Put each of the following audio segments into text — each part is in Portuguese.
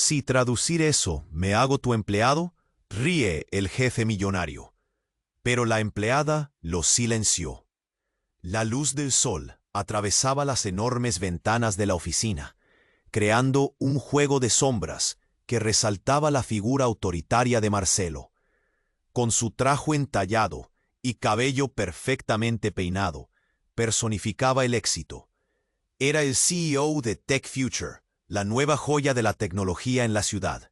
Si traducir eso, ¿me hago tu empleado?, ríe el jefe millonario. Pero la empleada lo silenció. La luz del sol atravesaba las enormes ventanas de la oficina, creando un juego de sombras que resaltaba la figura autoritaria de Marcelo. Con su traje entallado y cabello perfectamente peinado, personificaba el éxito. Era el CEO de Tech Future, la nueva joya de la tecnología en la ciudad.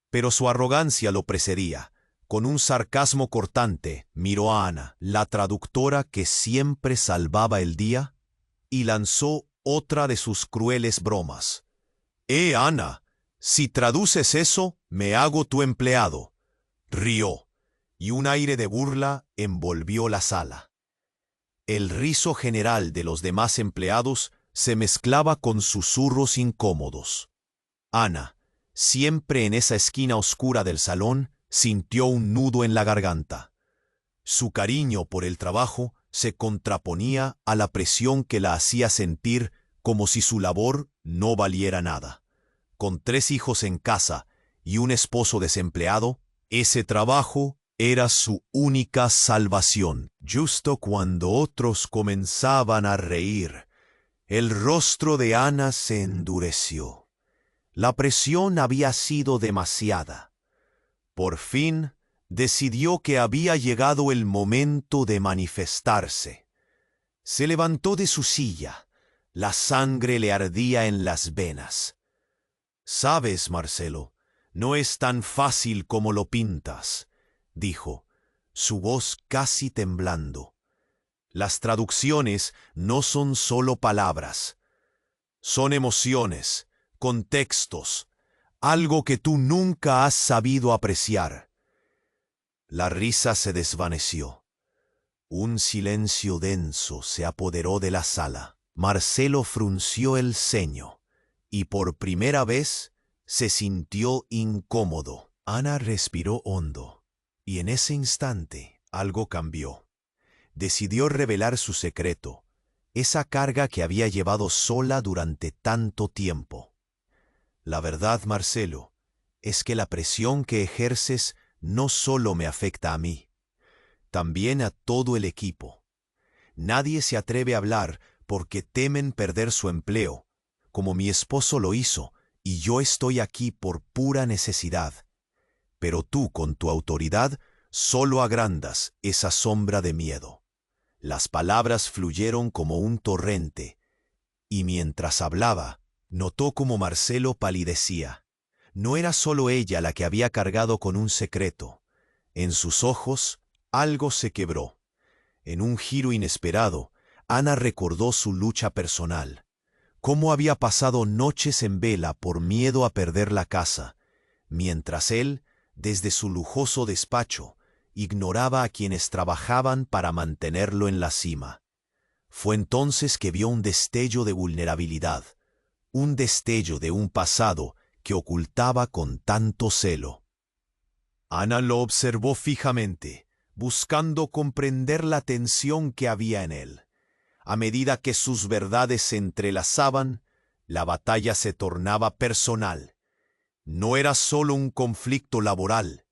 Pero su arrogancia lo precedía. Con un sarcasmo cortante, miró a Ana, la traductora que siempre salvaba el día, y lanzó otra de sus crueles bromas. Ana, si traduces eso, me hago tu empleado. Rió, y un aire de burla envolvió la sala. El riso general de los demás empleados se mezclaba con susurros incómodos. Ana, siempre en esa esquina oscura del salón, sintió un nudo en la garganta. Su cariño por el trabajo se contraponía a la presión que la hacía sentir como si su labor no valiera nada. Con 3 hijos en casa y un esposo desempleado, ese trabajo era su única salvación. Justo cuando otros comenzaban a reír, el rostro de Ana se endureció. La presión había sido demasiada. Por fin, decidió que había llegado el momento de manifestarse. Se levantó de su silla. La sangre le ardía en las venas. «Sabes, Marcelo, no es tan fácil como lo pintas», dijo, su voz casi temblando. «Las traducciones no son solo palabras. Son emociones, contextos, algo que tú nunca has sabido apreciar». La risa se desvaneció. Un silencio denso se apoderó de la sala. Marcelo frunció el ceño y por primera vez se sintió incómodo. Ana respiró hondo y en ese instante algo cambió. Decidió revelar su secreto, esa carga que había llevado sola durante tanto tiempo. «La verdad, Marcelo, es que la presión que ejerces no solo me afecta a mí, también a todo el equipo. Nadie se atreve a hablar porque temen perder su empleo, como mi esposo lo hizo, y yo estoy aquí por pura necesidad. Pero tú, con tu autoridad, solo agrandas esa sombra de miedo». Las palabras fluyeron como un torrente, y mientras hablaba, notó cómo Marcelo palidecía. No era solo ella la que había cargado con un secreto. En sus ojos, algo se quebró. En un giro inesperado, Ana recordó su lucha personal. Cómo había pasado noches en vela por miedo a perder la casa, mientras él, desde su lujoso despacho, ignoraba a quienes trabajaban para mantenerlo en la cima. Fue entonces que vio un destello de vulnerabilidad, un destello de un pasado que ocultaba con tanto celo. Ana lo observó fijamente, buscando comprender la tensión que había en él. A medida que sus verdades se entrelazaban, la batalla se tornaba personal. No era solo un conflicto laboral,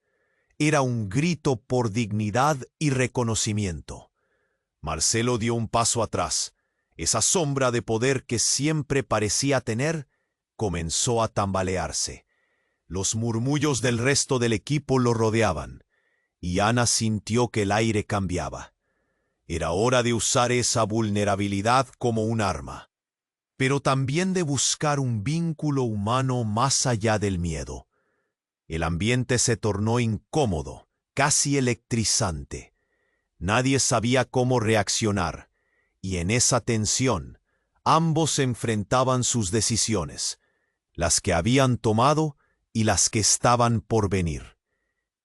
era un grito por dignidad y reconocimiento. Marcelo dio un paso atrás. Esa sombra de poder que siempre parecía tener comenzó a tambalearse. Los murmullos del resto del equipo lo rodeaban, y Ana sintió que el aire cambiaba. Era hora de usar esa vulnerabilidad como un arma, pero también de buscar un vínculo humano más allá del miedo. El ambiente se tornó incómodo, casi electrizante. Nadie sabía cómo reaccionar, y en esa tensión, ambos enfrentaban sus decisiones, las que habían tomado y las que estaban por venir.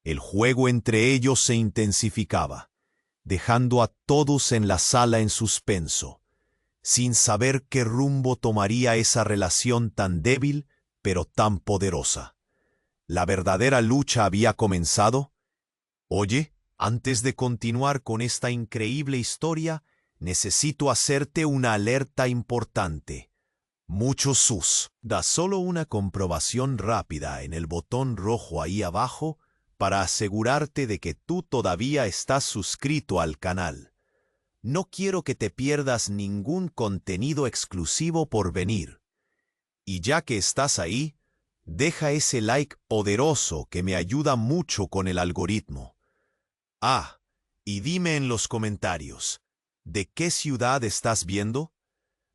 El juego entre ellos se intensificaba, dejando a todos en la sala en suspenso, sin saber qué rumbo tomaría esa relación tan débil pero tan poderosa. ¿La verdadera lucha había comenzado? «Oye, antes de continuar con esta increíble historia, necesito hacerte una alerta importante. Muchos sus. Da solo una comprobación rápida en el botón rojo ahí abajo para asegurarte de que tú todavía estás suscrito al canal. No quiero que te pierdas ningún contenido exclusivo por venir. Y ya que estás ahí, deja ese like poderoso que me ayuda mucho con el algoritmo. Ah, y dime en los comentarios, ¿de qué ciudad estás viendo?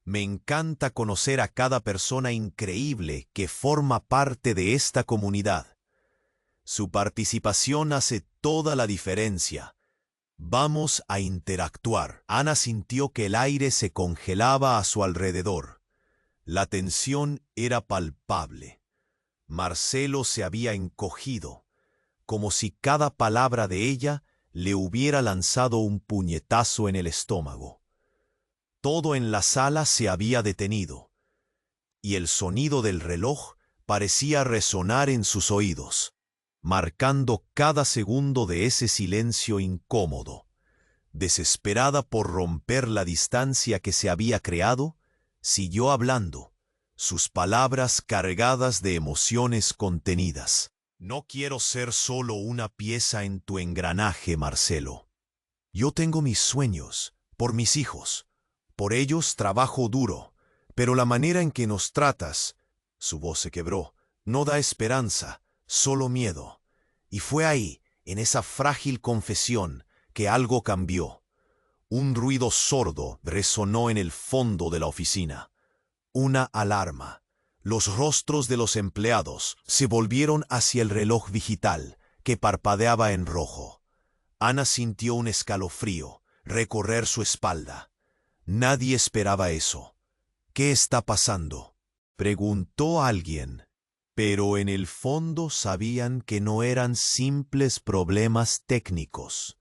Me encanta conocer a cada persona increíble que forma parte de esta comunidad. Su participación hace toda la diferencia. Vamos a interactuar. Ana sintió que el aire se congelaba a su alrededor. La tensión era palpable. Marcelo se había encogido, como si cada palabra de ella le hubiera lanzado un puñetazo en el estómago. Todo en la sala se había detenido, y el sonido del reloj parecía resonar en sus oídos, marcando cada segundo de ese silencio incómodo. Desesperada por romper la distancia que se había creado, siguió hablando, sus palabras cargadas de emociones contenidas. No quiero ser solo una pieza en tu engranaje, Marcelo. Yo tengo mis sueños, por mis hijos. Por ellos trabajo duro, pero la manera en que nos tratas, su voz se quebró, no da esperanza, solo miedo. Y fue ahí, en esa frágil confesión, que algo cambió. Un ruido sordo resonó en el fondo de la oficina. Una alarma. Los rostros de los empleados se volvieron hacia el reloj digital, que parpadeaba en rojo. Ana sintió un escalofrío recorrer su espalda. Nadie esperaba eso. ¿Qué está pasando?, preguntó alguien. Pero en el fondo sabían que no eran simples problemas técnicos.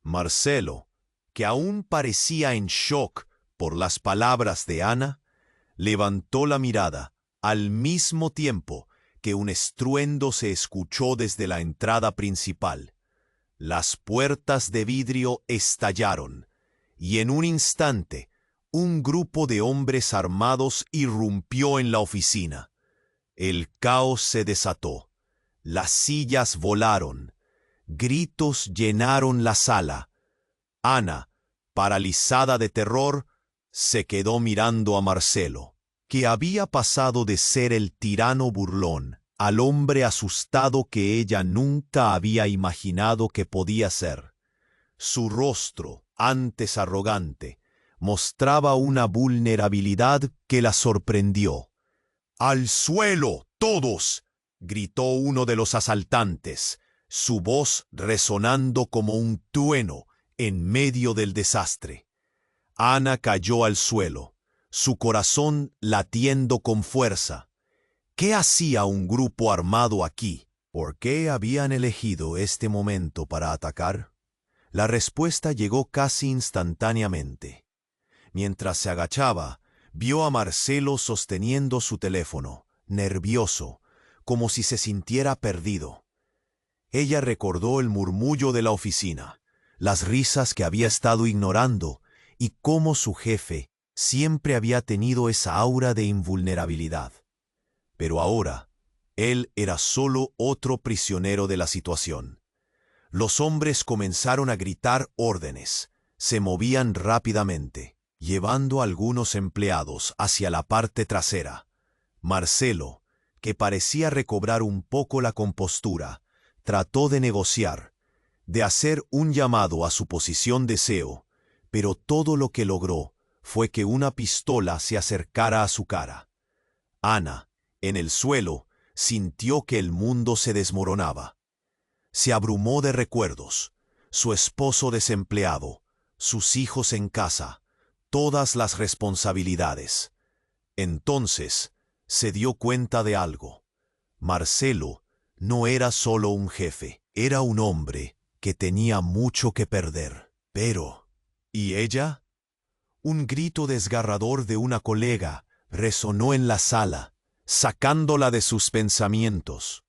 Marcelo, que aún parecía en shock por las palabras de Ana, levantó la mirada al mismo tiempo que un estruendo se escuchó desde la entrada principal. Las puertas de vidrio estallaron, y en un instante, un grupo de hombres armados irrumpió en la oficina. El caos se desató. Las sillas volaron. Gritos llenaron la sala. Ana, paralizada de terror, se quedó mirando a Marcelo, que había pasado de ser el tirano burlón al hombre asustado que ella nunca había imaginado que podía ser. Su rostro, antes arrogante, mostraba una vulnerabilidad que la sorprendió. ¡Al suelo, todos!, gritó uno de los asaltantes, su voz resonando como un trueno en medio del desastre. Ana cayó al suelo, su corazón latiendo con fuerza. ¿Qué hacía un grupo armado aquí? ¿Por qué habían elegido este momento para atacar? La respuesta llegó casi instantáneamente. Mientras se agachaba, vio a Marcelo sosteniendo su teléfono, nervioso, como si se sintiera perdido. Ella recordó el murmullo de la oficina, las risas que había estado ignorando y cómo su jefe siempre había tenido esa aura de invulnerabilidad. Pero ahora, él era solo otro prisionero de la situación. Los hombres comenzaron a gritar órdenes, se movían rápidamente, llevando a algunos empleados hacia la parte trasera. Marcelo, que parecía recobrar un poco la compostura, trató de negociar, de hacer un llamado a su posición de CEO, pero todo lo que logró fue que una pistola se acercara a su cara. Ana, en el suelo, sintió que el mundo se desmoronaba. Se abrumó de recuerdos, su esposo desempleado, sus hijos en casa, todas las responsabilidades. Entonces, se dio cuenta de algo. Marcelo no era solo un jefe, era un hombre que tenía mucho que perder. Pero, ¿y ella? Un grito desgarrador de una colega resonó en la sala, sacándola de sus pensamientos.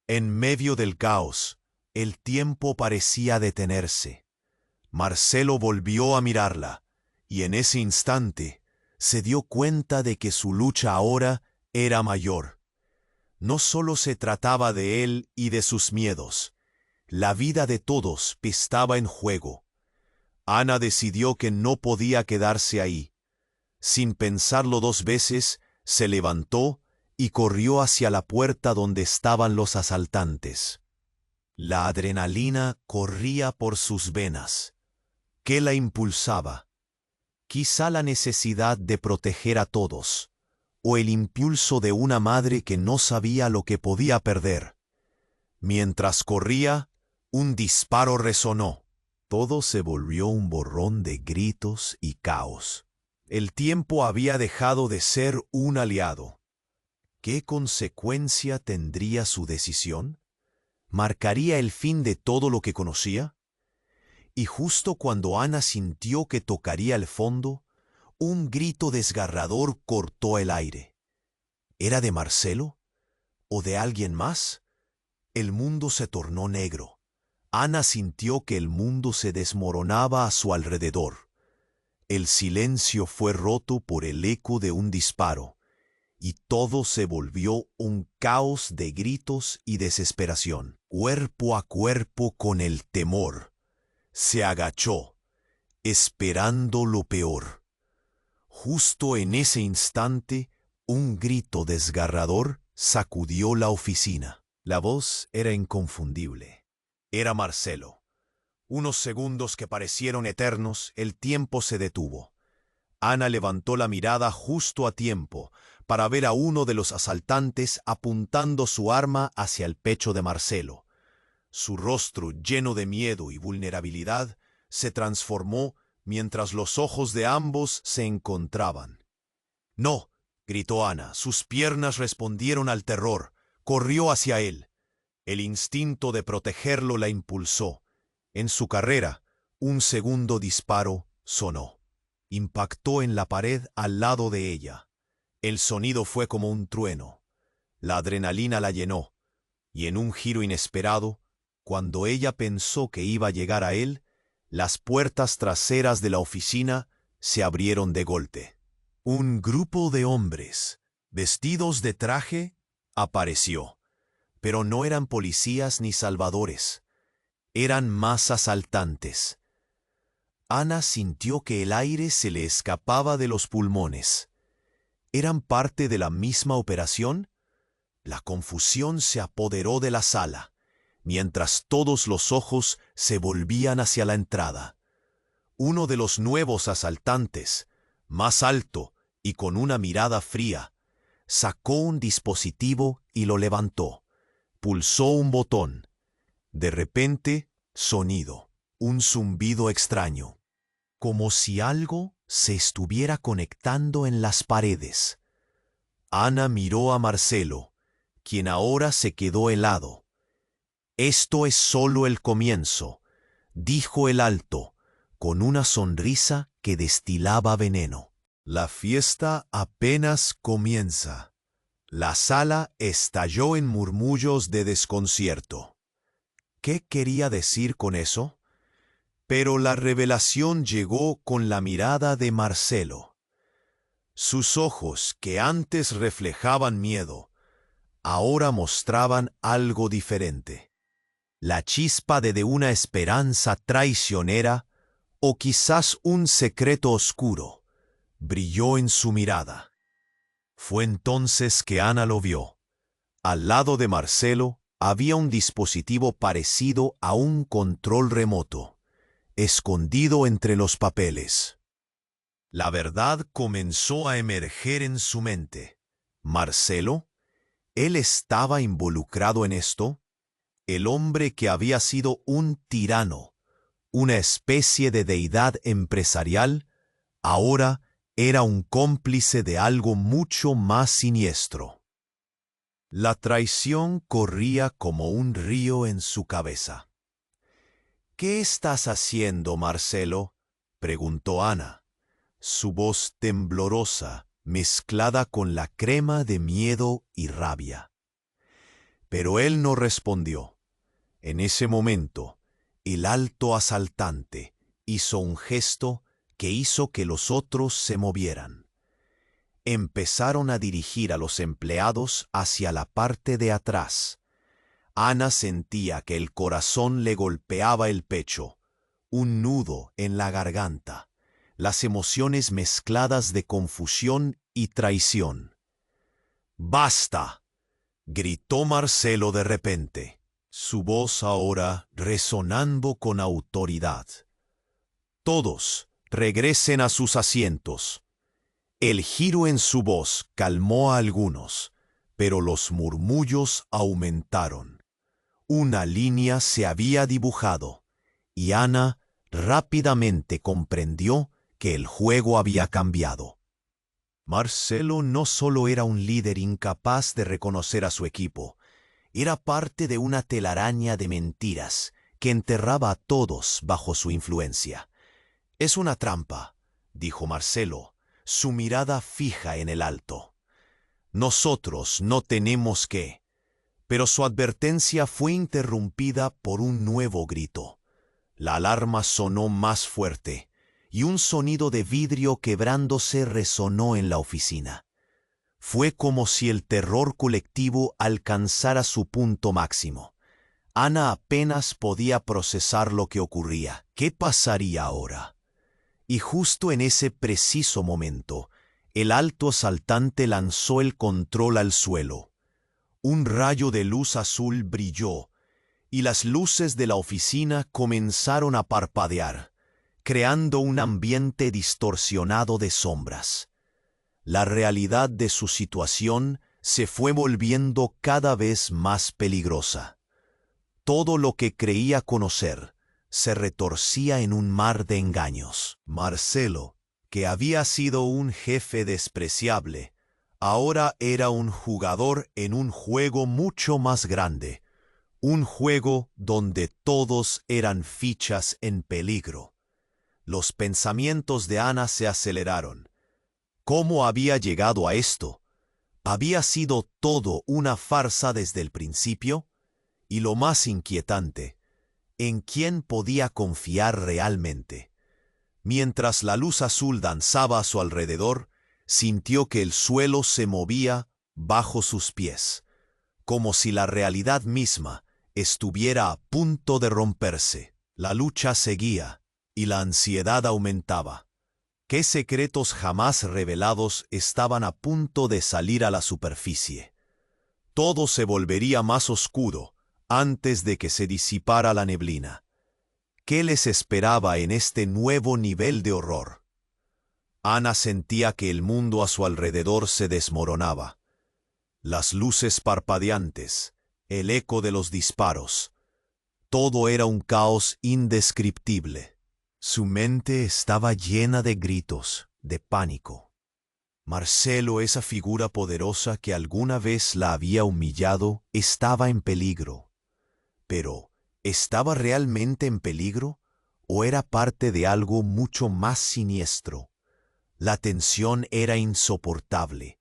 En medio del caos, el tiempo parecía detenerse. Marcelo volvió a mirarla, y en ese instante, se dio cuenta de que su lucha ahora era mayor. No solo se trataba de él y de sus miedos. La vida de todos estaba en juego. Ana decidió que no podía quedarse ahí. Sin pensarlo dos veces, se levantó y corrió hacia la puerta donde estaban los asaltantes. La adrenalina corría por sus venas. ¿Qué la impulsaba? Quizá la necesidad de proteger a todos, o el impulso de una madre que no sabía lo que podía perder. Mientras corría, un disparo resonó. Todo se volvió un borrón de gritos y caos. El tiempo había dejado de ser un aliado. ¿Qué consecuencia tendría su decisión? ¿Marcaría el fin de todo lo que conocía? Y justo cuando Ana sintió que tocaría el fondo, un grito desgarrador cortó el aire. ¿Era de Marcelo? ¿O de alguien más? El mundo se tornó negro. Ana sintió que el mundo se desmoronaba a su alrededor. El silencio fue roto por el eco de un disparo, y todo se volvió un caos de gritos y desesperación. Cuerpo a cuerpo con el temor, se agachó, esperando lo peor. Justo en ese instante, un grito desgarrador sacudió la oficina. La voz era inconfundible. Era Marcelo. Unos segundos que parecieron eternos, el tiempo se detuvo. Ana levantó la mirada justo a tiempo para ver a uno de los asaltantes apuntando su arma hacia el pecho de Marcelo. Su rostro, lleno de miedo y vulnerabilidad, se transformó mientras los ojos de ambos se encontraban. «¡No!», gritó Ana. Sus piernas respondieron al terror. Corrió hacia él. El instinto de protegerlo la impulsó. En su carrera, un segundo disparo sonó. Impactó en la pared al lado de ella. El sonido fue como un trueno. La adrenalina la llenó, y en un giro inesperado, cuando ella pensó que iba a llegar a él, las puertas traseras de la oficina se abrieron de golpe. Un grupo de hombres, vestidos de traje, apareció. Pero no eran policías ni salvadores. Eran más asaltantes. Ana sintió que el aire se le escapaba de los pulmones. ¿Eran parte de la misma operación? La confusión se apoderó de la sala, mientras todos los ojos se volvían hacia la entrada. Uno de los nuevos asaltantes, más alto y con una mirada fría, sacó un dispositivo y lo levantó. Pulsó un botón. De repente, sonido, un zumbido extraño, como si algo se estuviera conectando en las paredes. Ana miró a Marcelo, quien ahora se quedó helado. «Esto es solo el comienzo», dijo el alto, con una sonrisa que destilaba veneno. «La fiesta apenas comienza». La sala estalló en murmullos de desconcierto. ¿Qué quería decir con eso? Pero la revelación llegó con la mirada de Marcelo. Sus ojos, que antes reflejaban miedo, ahora mostraban algo diferente. La chispa de una esperanza traicionera, o quizás un secreto oscuro, brilló en su mirada. Fue entonces que Ana lo vio. Al lado de Marcelo había un dispositivo parecido a un control remoto, escondido entre los papeles. La verdad comenzó a emerger en su mente. ¿Marcelo? ¿Él estaba involucrado en esto? El hombre que había sido un tirano, una especie de deidad empresarial, ahora era un cómplice de algo mucho más siniestro. La traición corría como un río en su cabeza. «¿Qué estás haciendo, Marcelo?», preguntó Ana, su voz temblorosa, mezclada con la crema de miedo y rabia. Pero él no respondió. En ese momento, el alto asaltante hizo un gesto que hizo que los otros se movieran. empezaron a dirigir a los empleados hacia la parte de atrás. Ana sentía que el corazón le golpeaba el pecho, un nudo en la garganta, las emociones mezcladas de confusión y traición. ¡Basta!, gritó Marcelo de repente, su voz ahora resonando con autoridad. Todos regresen a sus asientos. El giro en su voz calmó a algunos, pero los murmullos aumentaron. Una línea se había dibujado, y Ana rápidamente comprendió que el juego había cambiado. Marcelo no solo era un líder incapaz de reconocer a su equipo, era parte de una telaraña de mentiras que enterraba a todos bajo su influencia. «Es una trampa», dijo Marcelo, su mirada fija en el alto. «Nosotros no tenemos que». Pero su advertencia fue interrumpida por un nuevo grito. La alarma sonó más fuerte, y un sonido de vidrio quebrándose resonó en la oficina. Fue como si el terror colectivo alcanzara su punto máximo. Ana apenas podía procesar lo que ocurría. ¿Qué pasaría ahora? Y justo en ese preciso momento, el alto asaltante lanzó el control al suelo. Un rayo de luz azul brilló, y las luces de la oficina comenzaron a parpadear, creando un ambiente distorsionado de sombras. La realidad de su situación se fue volviendo cada vez más peligrosa. Todo lo que creía conocer se retorcía en un mar de engaños. Marcelo, que había sido un jefe despreciable, ahora era un jugador en un juego mucho más grande, un juego donde todos eran fichas en peligro. Los pensamientos de Ana se aceleraron. ¿Cómo había llegado a esto? ¿Había sido todo una farsa desde el principio? Y lo más inquietante, ¿en quién podía confiar realmente? Mientras la luz azul danzaba a su alrededor, sintió que el suelo se movía bajo sus pies, como si la realidad misma estuviera a punto de romperse. La lucha seguía, y la ansiedad aumentaba. ¿Qué secretos jamás revelados estaban a punto de salir a la superficie? Todo se volvería más oscuro antes de que se disipara la neblina. ¿Qué les esperaba en este nuevo nivel de horror? Ana sentía que el mundo a su alrededor se desmoronaba. Las luces parpadeantes, el eco de los disparos, todo era un caos indescriptible. Su mente estaba llena de gritos, de pánico. Marcelo, esa figura poderosa que alguna vez la había humillado, estaba en peligro. Pero, ¿estaba realmente en peligro o era parte de algo mucho más siniestro? La tensión era insoportable.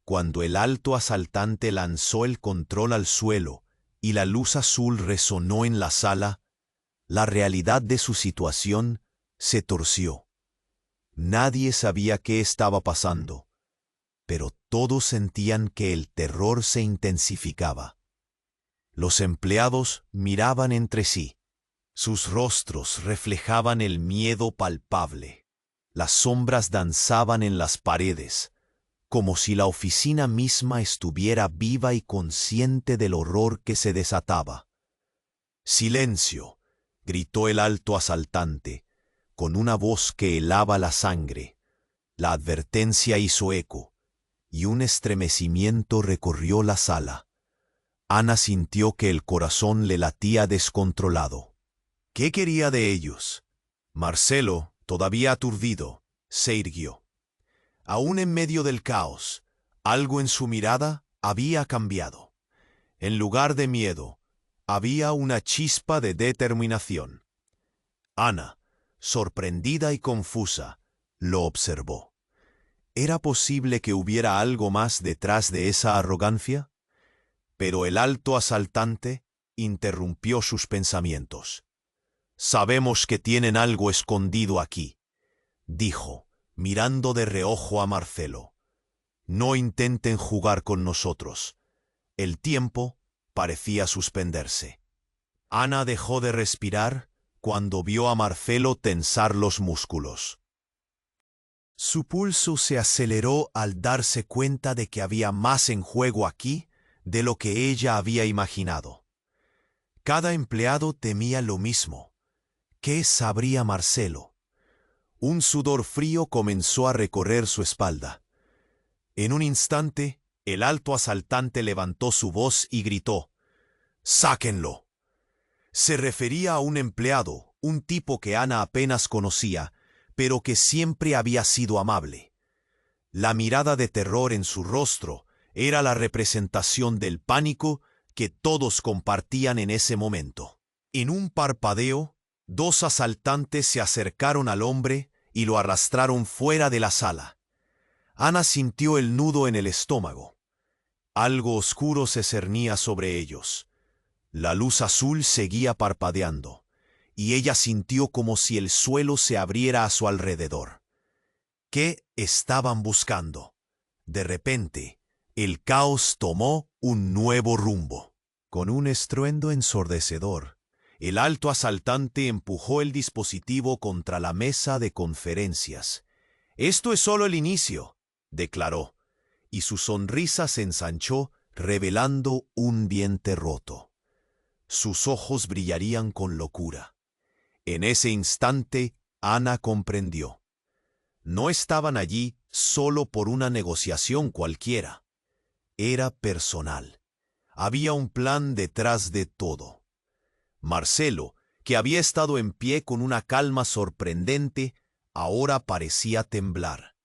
Cuando el alto asaltante lanzó el control al suelo y la luz azul resonó en la sala, la realidad de su situación se torció. Nadie sabía qué estaba pasando, pero todos sentían que el terror se intensificaba. Los empleados miraban entre sí. Sus rostros reflejaban el miedo palpable. Las sombras danzaban en las paredes, como si la oficina misma estuviera viva y consciente del horror que se desataba. «¡Silencio!», gritó el alto asaltante, con una voz que helaba la sangre. La advertencia hizo eco, y un estremecimiento recorrió la sala. Ana sintió que el corazón le latía descontrolado. ¿Qué quería de ellos? Marcelo, todavía aturdido, se irguió. Aún en medio del caos, algo en su mirada había cambiado. En lugar de miedo, había una chispa de determinación. Ana, sorprendida y confusa, lo observó. ¿Era posible que hubiera algo más detrás de esa arrogancia? Pero el alto asaltante interrumpió sus pensamientos. «Sabemos que tienen algo escondido aquí», dijo, mirando de reojo a Marcelo. no intenten jugar con nosotros. El tiempo parecía suspenderse. Ana dejó de respirar cuando vio a Marcelo tensar los músculos. Su pulso se aceleró al darse cuenta de que había más en juego aquí de lo que ella había imaginado. Cada empleado temía lo mismo. ¿Qué sabría Marcelo? Un sudor frío comenzó a recorrer su espalda. En un instante, el alto asaltante levantó su voz y gritó: «¡Sáquenlo!». Se refería a un empleado, un tipo que Ana apenas conocía, pero que siempre había sido amable. La mirada de terror en su rostro era la representación del pánico que todos compartían en ese momento. En un parpadeo, 2 asaltantes se acercaron al hombre y lo arrastraron fuera de la sala. Ana sintió el nudo en el estómago. Algo oscuro se cernía sobre ellos. La luz azul seguía parpadeando, y ella sintió como si el suelo se abriera a su alrededor. ¿Qué estaban buscando? De repente, el caos tomó un nuevo rumbo. Con un estruendo ensordecedor, el alto asaltante empujó el dispositivo contra la mesa de conferencias. «Esto es solo el inicio», declaró, y su sonrisa se ensanchó revelando un diente roto. Sus ojos brillarían con locura. En ese instante, Ana comprendió. No estaban allí solo por una negociación cualquiera. Era personal. Había un plan detrás de todo. Marcelo, que había estado en pie con una calma sorprendente, ahora parecía temblar.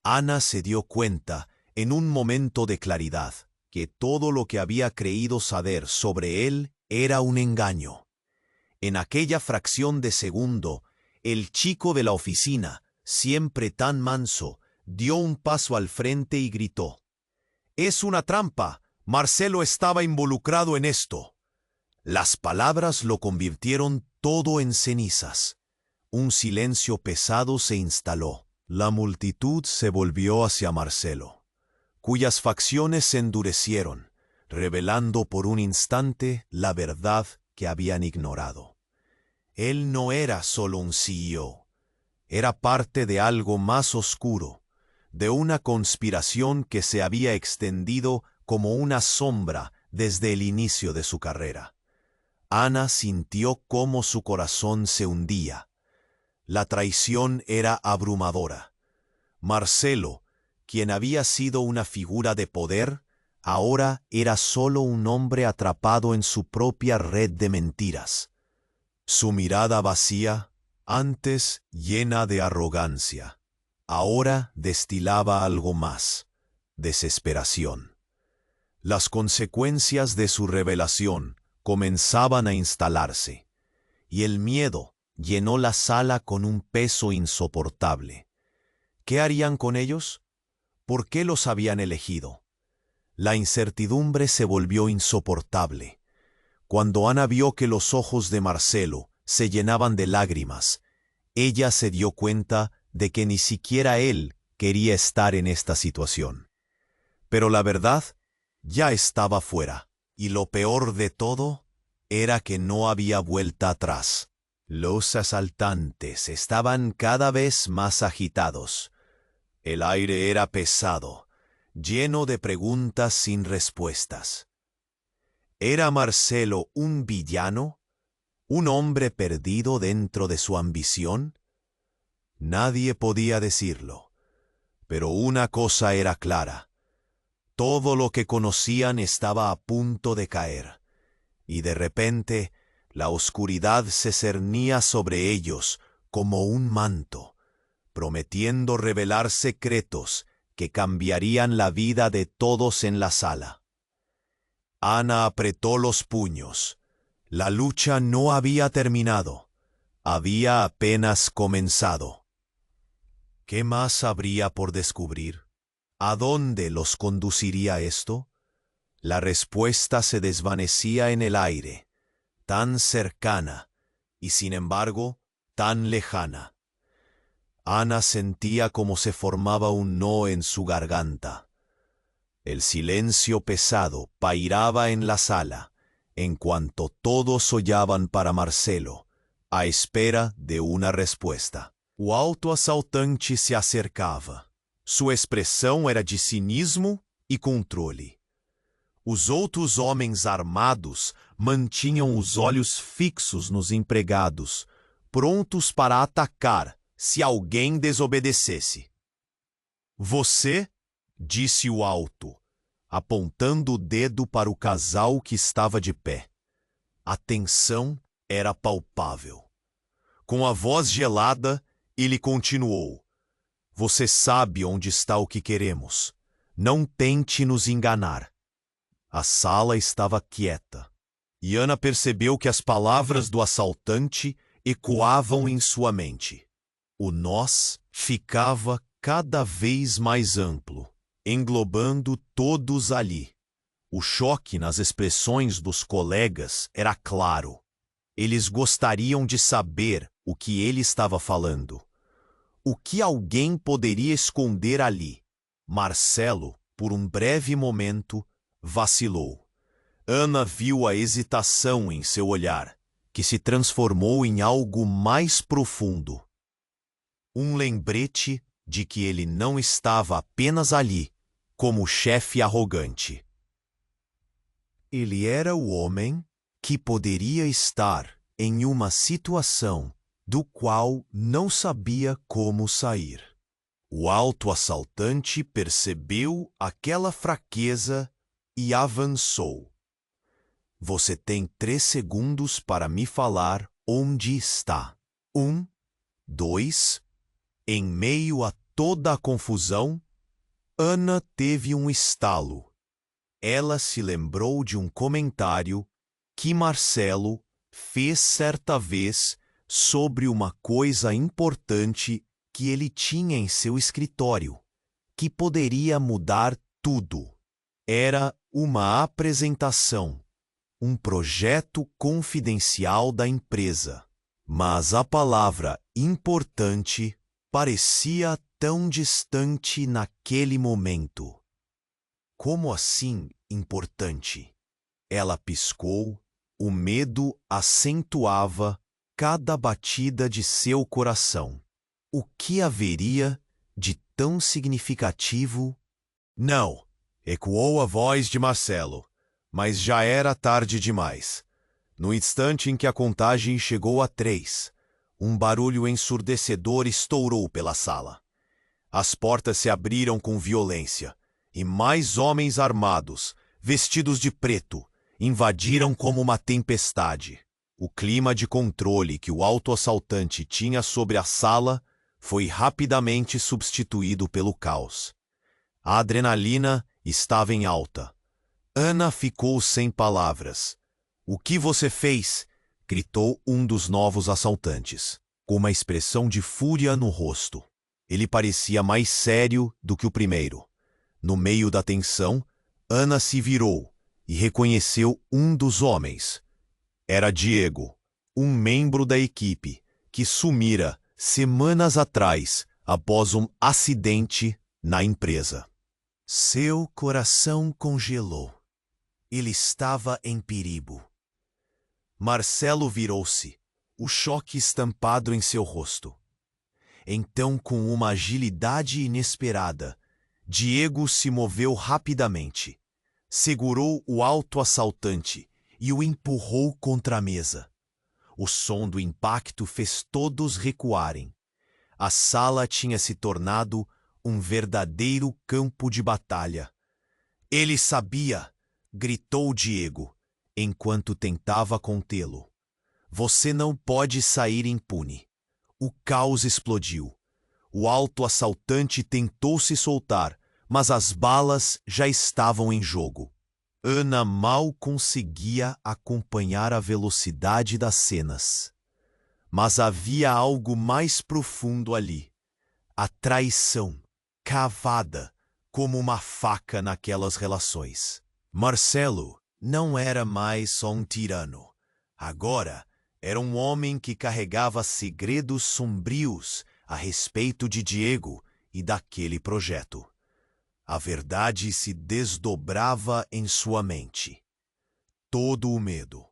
Ana se dio cuenta, en un momento de claridad, que todo lo que había creído saber sobre él era un engaño. En aquella fracción de segundo, el chico de la oficina, siempre tan manso, dio un paso al frente y gritó: «¡Es una trampa! Marcelo estaba involucrado en esto». Las palabras lo convirtieron todo en cenizas. Un silencio pesado se instaló. La multitud se volvió hacia Marcelo, cuyas facciones se endurecieron, revelando por un instante la verdad que habían ignorado. Él no era solo un CEO, era parte de algo más oscuro, de una conspiración que se había extendido como una sombra desde el inicio de su carrera. Ana sintió cómo su corazón se hundía. La traición era abrumadora. Marcelo, quien había sido una figura de poder, ahora era solo un hombre atrapado en su propia red de mentiras. Su mirada vacía, antes llena de arrogancia, ahora destilaba algo más: desesperación. Las consecuencias de su revelación comenzaban a instalarse, y el miedo llenó la sala con un peso insoportable. ¿Qué harían con ellos? ¿Por qué los habían elegido? La incertidumbre se volvió insoportable. Cuando Ana vio que los ojos de Marcelo se llenaban de lágrimas, ella se dio cuenta de que ni siquiera él quería estar en esta situación. Pero la verdad ya estaba fuera, y lo peor de todo era que no había vuelta atrás. Los asaltantes estaban cada vez más agitados. El aire era pesado, lleno de preguntas sin respuestas. ¿Era Marcelo un villano? ¿Un hombre perdido dentro de su ambición? Nadie podía decirlo, pero una cosa era clara: todo lo que conocían estaba a punto de caer, y de repente la oscuridad se cernía sobre ellos como un manto, prometiendo revelar secretos que cambiarían la vida de todos en la sala. Ana apretó los puños. La lucha no había terminado, había apenas comenzado. ¿Qué más habría por descubrir? ¿A dónde los conduciría esto? La respuesta se desvanecía en el aire, tan cercana y sin embargo tan lejana. Ana sentía como se formaba un no en su garganta. El silencio pesado pairaba en la sala, en cuanto todos olhaban para Marcelo, à espera de uma resposta. O autoassaltante se acercava. Sua expressão era de cinismo e controle. Os outros homens armados mantinham os olhos fixos nos empregados, prontos para atacar se alguém desobedecesse. Você, disse o alto, apontando o dedo para o casal que estava de pé. A tensão era palpável. Com a voz gelada, ele continuou. Você sabe onde está o que queremos. Não tente nos enganar. A sala estava quieta. E Ana percebeu que as palavras do assaltante ecoavam em sua mente. O nós ficava cada vez mais amplo, englobando todos ali. O choque nas expressões dos colegas era claro. Eles gostariam de saber o que ele estava falando. O que alguém poderia esconder ali? Marcelo, por um breve momento, vacilou. Ana viu a hesitação em seu olhar, que se transformou em algo mais profundo. Um lembrete de que ele não estava apenas ali, como chefe arrogante. Ele era o homem que poderia estar em uma situação do qual não sabia como sair. O autoassaltante percebeu aquela fraqueza e avançou. Você tem 3 segundos para me falar onde está. 1, 2. Em meio a toda a confusão, Ana teve um estalo. Ela se lembrou de um comentário que Marcelo fez certa vez sobre uma coisa importante que ele tinha em seu escritório, que poderia mudar tudo. Era uma apresentação, um projeto confidencial da empresa. Mas a palavra importante parecia tão distante naquele momento. Como assim importante? Ela piscou, o medo acentuava cada batida de seu coração. O que haveria de tão significativo? Não, ecoou a voz de Marcelo, mas já era tarde demais. No instante em que a contagem chegou a 3, um barulho ensurdecedor estourou pela sala. As portas se abriram com violência, e mais homens armados, vestidos de preto, invadiram como uma tempestade. O clima de controle que o autoassaltante tinha sobre a sala foi rapidamente substituído pelo caos. A adrenalina estava em alta. Ana ficou sem palavras. O que você fez? Gritou um dos novos assaltantes, com uma expressão de fúria no rosto. Ele parecia mais sério do que o primeiro. No meio da tensão, Ana se virou e reconheceu um dos homens. Era Diego, um membro da equipe que sumira semanas atrás após um acidente na empresa. Seu coração congelou. Ele estava em perigo. Marcelo virou-se, o choque estampado em seu rosto. Então, com uma agilidade inesperada, Diego se moveu rapidamente, segurou o autoassaltante e o empurrou contra a mesa. O som do impacto fez todos recuarem. A sala tinha se tornado um verdadeiro campo de batalha. Ele sabia, gritou Diego, enquanto tentava contê-lo. Você não pode sair impune. O caos explodiu. O autoassaltante tentou se soltar, mas as balas já estavam em jogo. Ana mal conseguia acompanhar a velocidade das cenas. Mas havia algo mais profundo ali. A traição, cavada como uma faca naquelas relações. Marcelo não era mais só um tirano. Agora era um homem que carregava segredos sombrios a respeito de Diego e daquele projeto. A verdade se desdobrava em sua mente. Todo o medo,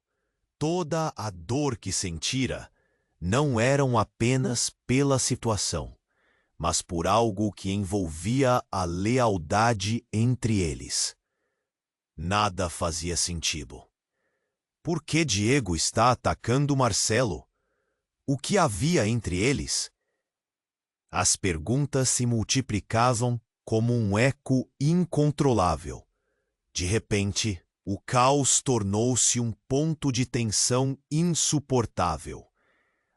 toda a dor que sentira, não eram apenas pela situação, mas por algo que envolvia a lealdade entre eles. Nada fazia sentido. Por que Diego está atacando Marcelo? O que havia entre eles? As perguntas se multiplicavam como um eco incontrolável. De repente, o caos tornou-se um ponto de tensão insuportável.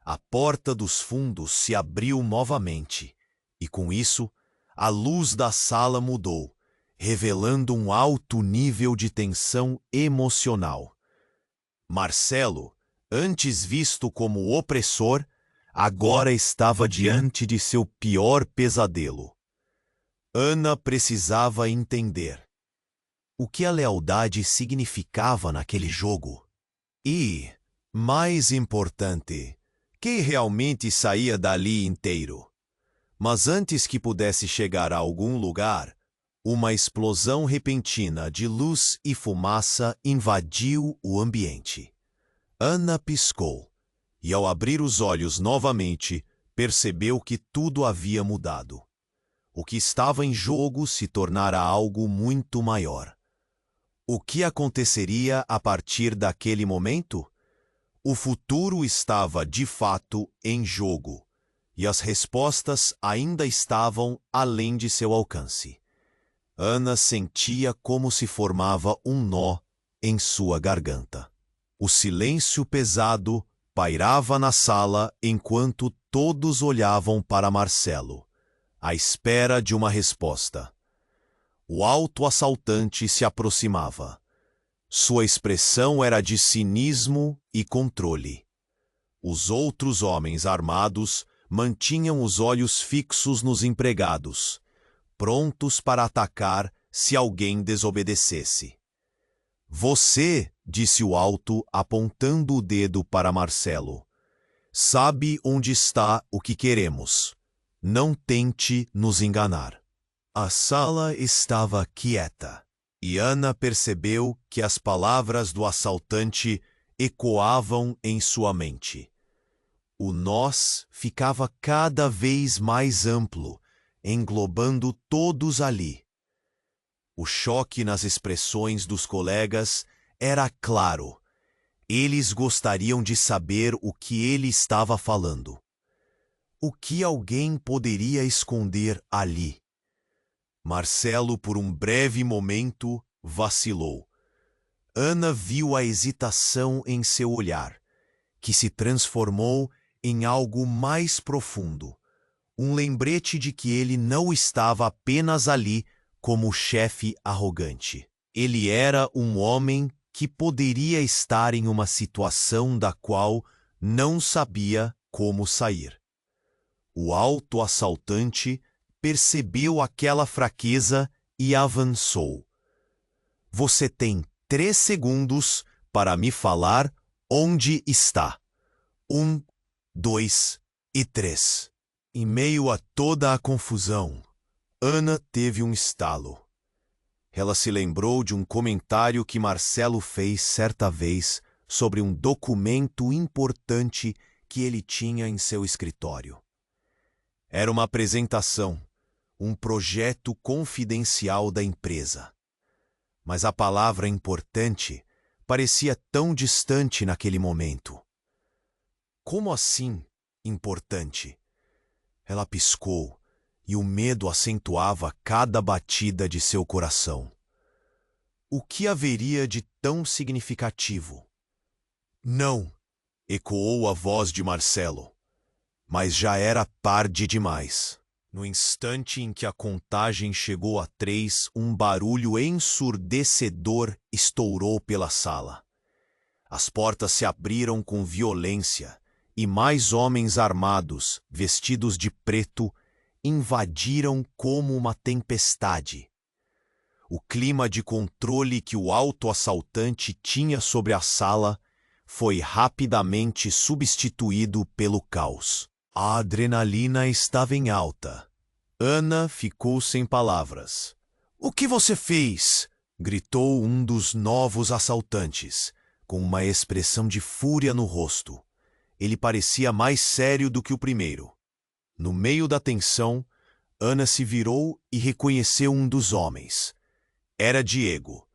A porta dos fundos se abriu novamente, e com isso, a luz da sala mudou, revelando um alto nível de tensão emocional. Marcelo, antes visto como opressor, agora estava diante de seu pior pesadelo. Ana precisava entender o que a lealdade significava naquele jogo. E, mais importante, quem realmente saía dali inteiro. Mas antes que pudesse chegar a algum lugar, uma explosão repentina de luz e fumaça invadiu o ambiente. Ana piscou, e ao abrir os olhos novamente, percebeu que tudo havia mudado. O que estava em jogo se tornara algo muito maior. O que aconteceria a partir daquele momento? O futuro estava, de fato, em jogo, e as respostas ainda estavam além de seu alcance. Ana sentia como se formava um nó em sua garganta. O silêncio pesado pairava na sala enquanto todos olhavam para Marcelo, à espera de uma resposta. O alto assaltante se aproximava. Sua expressão era de cinismo e controle. Os outros homens armados mantinham os olhos fixos nos empregados, prontos para atacar se alguém desobedecesse. Você, disse o alto, apontando o dedo para Marcelo, sabe onde está o que queremos. Não tente nos enganar. A sala estava quieta, e Ana percebeu que as palavras do assaltante ecoavam em sua mente. O nós ficava cada vez mais amplo, englobando todos ali. O choque nas expressões dos colegas era claro. Eles gostariam de saber o que ele estava falando. O que alguém poderia esconder ali? Marcelo, por um breve momento, vacilou. Ana viu a hesitação em seu olhar, que se transformou em algo mais profundo. Um lembrete de que ele não estava apenas ali como chefe arrogante. Ele era um homem que poderia estar em uma situação da qual não sabia como sair. O alto assaltante percebeu aquela fraqueza e avançou. Você tem 3 segundos para me falar onde está. 1, 2 e 3. Em meio a toda a confusão, Ana teve um estalo. Ela se lembrou de um comentário que Marcelo fez certa vez sobre um documento importante que ele tinha em seu escritório. Era uma apresentação, um projeto confidencial da empresa. Mas a palavra importante parecia tão distante naquele momento. Como assim, importante? Ela piscou, e o medo acentuava cada batida de seu coração. O que haveria de tão significativo? Não, ecoou a voz de Marcelo. Mas já era tarde demais. No instante em que a contagem chegou a 3, um barulho ensurdecedor estourou pela sala. As portas se abriram com violência e mais homens armados, vestidos de preto, invadiram como uma tempestade. O clima de controle que o alto assaltante tinha sobre a sala foi rapidamente substituído pelo caos. A adrenalina estava em alta. Ana ficou sem palavras. "O que você fez?" gritou um dos novos assaltantes, com uma expressão de fúria no rosto. Ele parecia mais sério do que o primeiro. No meio da tensão, Ana se virou e reconheceu um dos homens. Era Diego,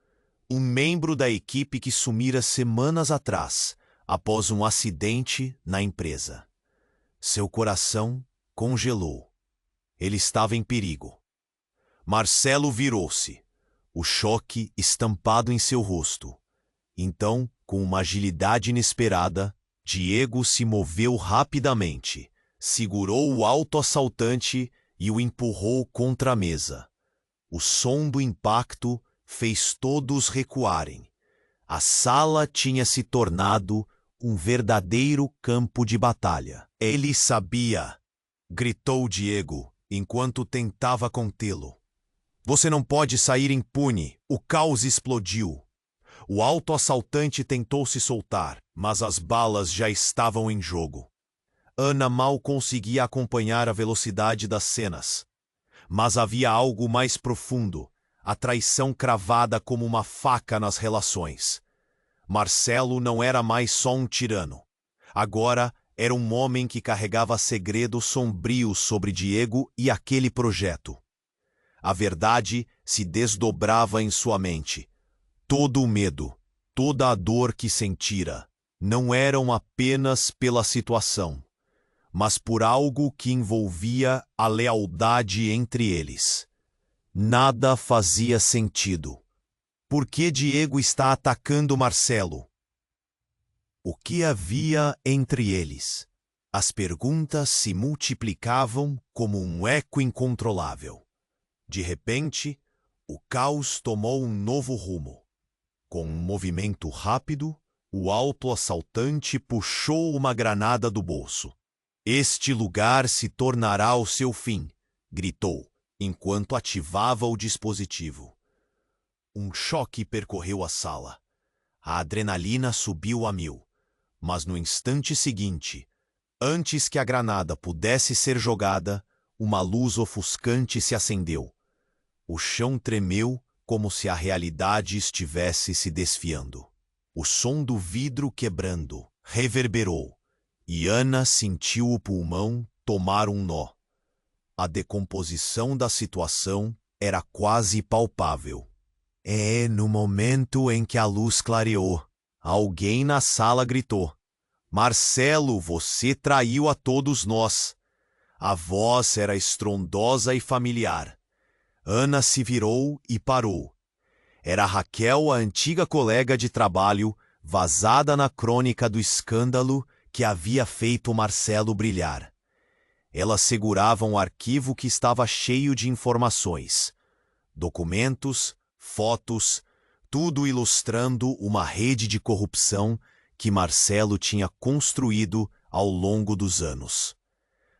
um membro da equipe que sumira semanas atrás, após um acidente na empresa. Seu coração congelou. Ele estava em perigo. Marcelo virou-se, o choque estampado em seu rosto. Então, com uma agilidade inesperada, Diego se moveu rapidamente, segurou o autoassaltante e o empurrou contra a mesa. O som do impacto fez todos recuarem. A sala tinha se tornado um verdadeiro campo de batalha. "Ele sabia!" gritou Diego, enquanto tentava contê-lo. "Você não pode sair impune. O caos explodiu." O autoassaltante tentou se soltar, mas as balas já estavam em jogo. Ana mal conseguia acompanhar a velocidade das cenas. Mas havia algo mais profundo, a traição cravada como uma faca nas relações. Marcelo não era mais só um tirano. Agora era um homem que carregava segredos sombrios sobre Diego e aquele projeto. A verdade se desdobrava em sua mente. Todo o medo, toda a dor que sentira, não eram apenas pela situação, mas por algo que envolvia a lealdade entre eles. Nada fazia sentido. Por que Diego está atacando Marcelo? O que havia entre eles? As perguntas se multiplicavam como um eco incontrolável. De repente, o caos tomou um novo rumo. Com um movimento rápido, o autoassaltante puxou uma granada do bolso. "Este lugar se tornará o seu fim", gritou, enquanto ativava o dispositivo. Um choque percorreu a sala. A adrenalina subiu a 1000. Mas no instante seguinte, antes que a granada pudesse ser jogada, uma luz ofuscante se acendeu. O chão tremeu como se a realidade estivesse se desfiando. O som do vidro quebrando reverberou, e Ana sentiu o pulmão tomar um nó. A decomposição da situação era quase palpável. No momento em que a luz clareou, alguém na sala gritou: "Marcelo, você traiu a todos nós." A voz era estrondosa e familiar. Ana se virou e parou. Era Raquel, a antiga colega de trabalho, vazada na crônica do escândalo que havia feito Marcelo brilhar. Ela segurava um arquivo que estava cheio de informações. Documentos, fotos, tudo ilustrando uma rede de corrupção que Marcelo tinha construído ao longo dos anos.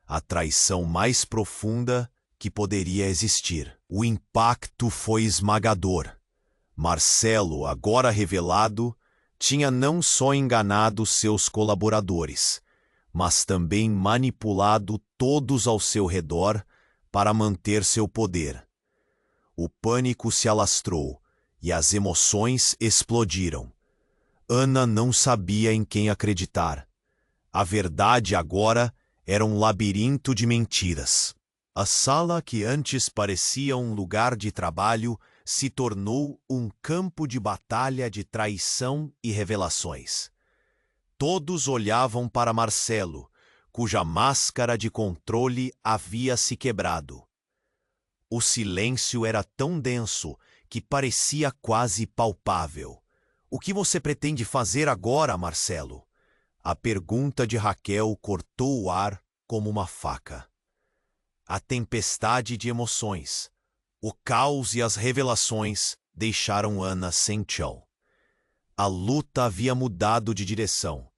A traição mais profunda que poderia existir. O impacto foi esmagador. Marcelo, agora revelado, tinha não só enganado seus colaboradores, mas também manipulado todos ao seu redor para manter seu poder. O pânico se alastrou e as emoções explodiram. Ana não sabia em quem acreditar. A verdade agora era um labirinto de mentiras. A sala que antes parecia um lugar de trabalho se tornou um campo de batalha de traição e revelações. Todos olhavam para Marcelo, cuja máscara de controle havia se quebrado. O silêncio era tão denso que parecia quase palpável. "O que você pretende fazer agora, Marcelo?" A pergunta de Raquel cortou o ar como uma faca. A tempestade de emoções, o caos e as revelações deixaram Ana sem chão. A luta havia mudado de direção.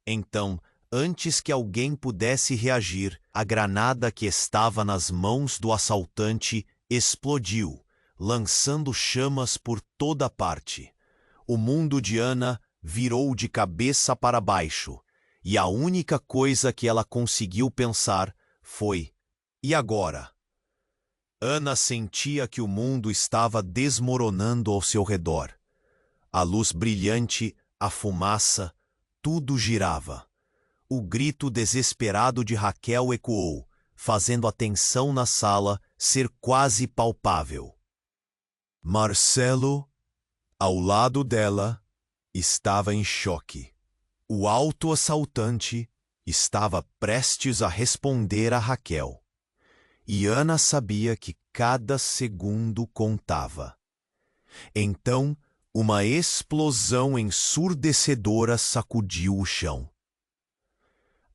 Então, antes que alguém pudesse reagir, a granada que estava nas mãos do assaltante explodiu, lançando chamas por toda parte. O mundo de Ana virou de cabeça para baixo, e a única coisa que ela conseguiu pensar foi: e agora? Ana sentia que o mundo estava desmoronando ao seu redor. A luz brilhante, a fumaça, tudo girava. O grito desesperado de Raquel ecoou, fazendo a tensão na sala ser quase palpável. Marcelo, ao lado dela, estava em choque. O autoassaltante estava prestes a responder a Raquel. E Ana sabia que cada segundo contava. Então, uma explosão ensurdecedora sacudiu o chão.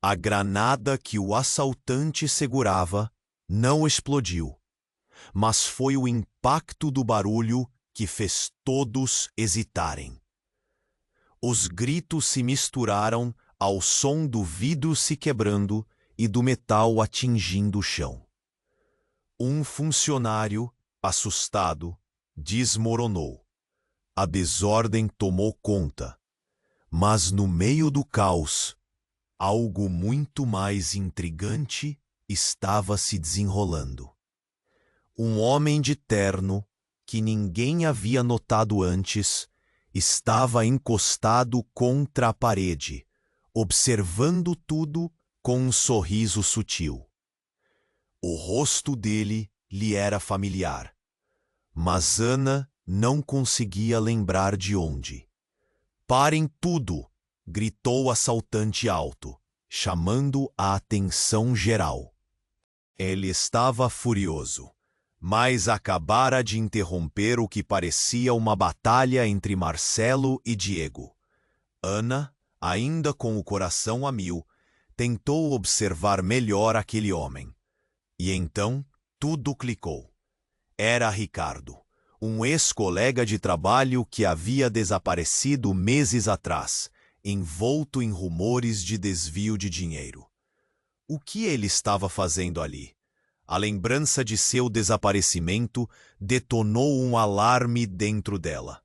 A granada que o assaltante segurava não explodiu, mas foi o impacto do barulho que fez todos hesitarem. Os gritos se misturaram ao som do vidro se quebrando e do metal atingindo o chão. Um funcionário, assustado, desmoronou. A desordem tomou conta, mas no meio do caos, algo muito mais intrigante estava se desenrolando. Um homem de terno, que ninguém havia notado antes, estava encostado contra a parede, observando tudo com um sorriso sutil. O rosto dele lhe era familiar, mas Ana não conseguia lembrar de onde. "Parem tudo!" gritou o assaltante alto, chamando a atenção geral. Ele estava furioso, mas acabara de interromper o que parecia uma batalha entre Marcelo e Diego. Ana, ainda com o coração a mil, tentou observar melhor aquele homem. E então, tudo clicou. Era Ricardo, um ex-colega de trabalho que havia desaparecido meses atrás, envolto em rumores de desvio de dinheiro. O que ele estava fazendo ali? A lembrança de seu desaparecimento detonou um alarme dentro dela.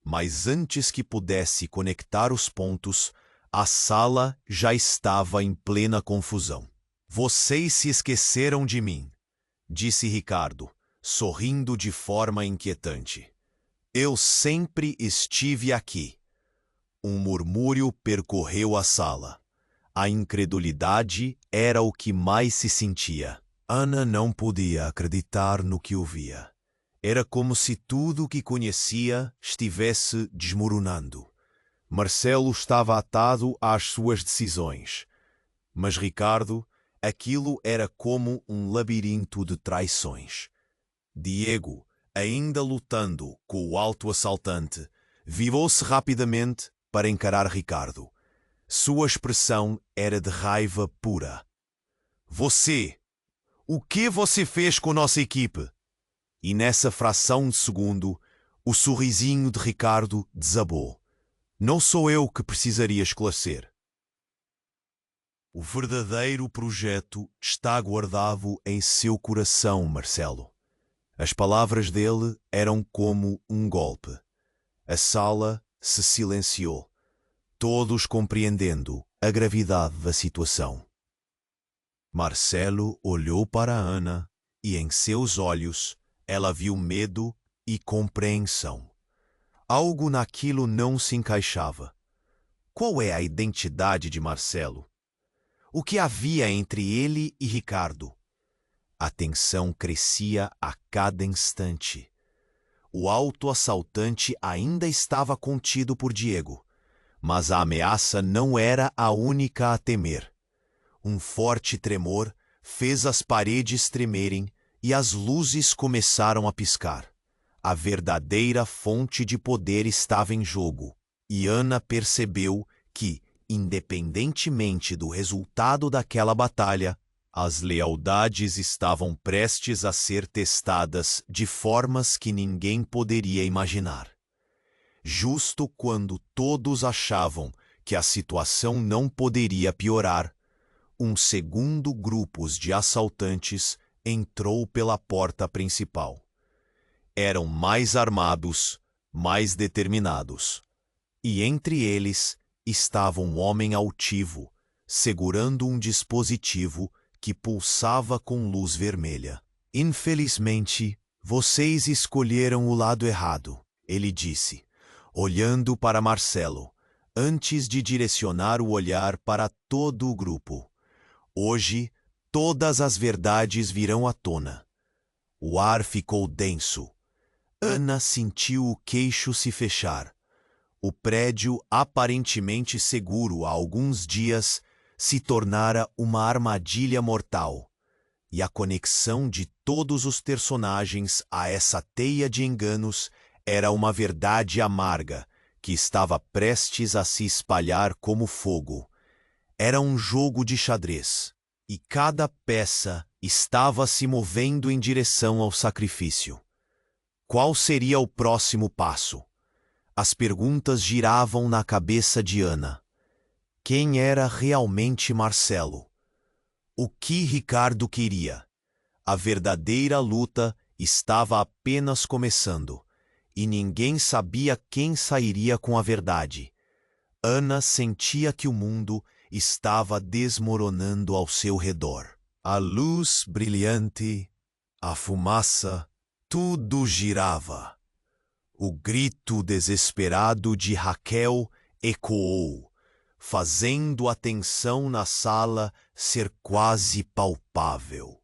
Mas antes que pudesse conectar os pontos, a sala já estava em plena confusão. "Vocês se esqueceram de mim", disse Ricardo, sorrindo de forma inquietante. "Eu sempre estive aqui." Um murmúrio percorreu a sala. A incredulidade era o que mais se sentia. Ana não podia acreditar no que ouvia. Era como se tudo o que conhecia estivesse desmoronando. Marcelo estava atado às suas decisões. Mas Ricardo, aquilo era como um labirinto de traições. Diego, ainda lutando com o autoassaltante, virou-se rapidamente para encarar Ricardo. Sua expressão era de raiva pura. "Você! O que você fez com nossa equipe?" E nessa fração de segundo, o sorrisinho de Ricardo desabou. "Não sou eu que precisaria esclarecer. O verdadeiro projeto está guardado em seu coração, Marcelo." As palavras dele eram como um golpe. A sala se silenciou, todos compreendendo a gravidade da situação. Marcelo olhou para Ana e em seus olhos ela viu medo e compreensão. Algo naquilo não se encaixava. Qual é a identidade de Marcelo? O que havia entre ele e Ricardo? A tensão crescia a cada instante. O autoassaltante ainda estava contido por Diego, mas a ameaça não era a única a temer. Um forte tremor fez as paredes tremerem e as luzes começaram a piscar. A verdadeira fonte de poder estava em jogo, e Ana percebeu que, independentemente do resultado daquela batalha, as lealdades estavam prestes a ser testadas de formas que ninguém poderia imaginar. Justo quando todos achavam que a situação não poderia piorar, um segundo grupo de assaltantes entrou pela porta principal. Eram mais armados, mais determinados. E entre eles estava um homem altivo, segurando um dispositivo que pulsava com luz vermelha. Infelizmente, vocês escolheram o lado errado, ele disse, olhando para Marcelo, antes de direcionar o olhar para todo o grupo. Hoje, todas as verdades virão à tona. O ar ficou denso. Ana sentiu o queixo se fechar. O prédio, aparentemente seguro há alguns dias, se tornara uma armadilha mortal. E a conexão de todos os personagens a essa teia de enganos era uma verdade amarga que estava prestes a se espalhar como fogo. Era um jogo de xadrez, e cada peça estava se movendo em direção ao sacrifício. Qual seria o próximo passo? As perguntas giravam na cabeça de Ana. Quem era realmente Marcelo? O que Ricardo queria? A verdadeira luta estava apenas começando, e ninguém sabia quem sairia com a verdade. Ana sentia que o mundo estava desmoronando ao seu redor. A luz brilhante, a fumaça, tudo girava. O grito desesperado de Raquel ecoou, fazendo a tensão na sala ser quase palpável.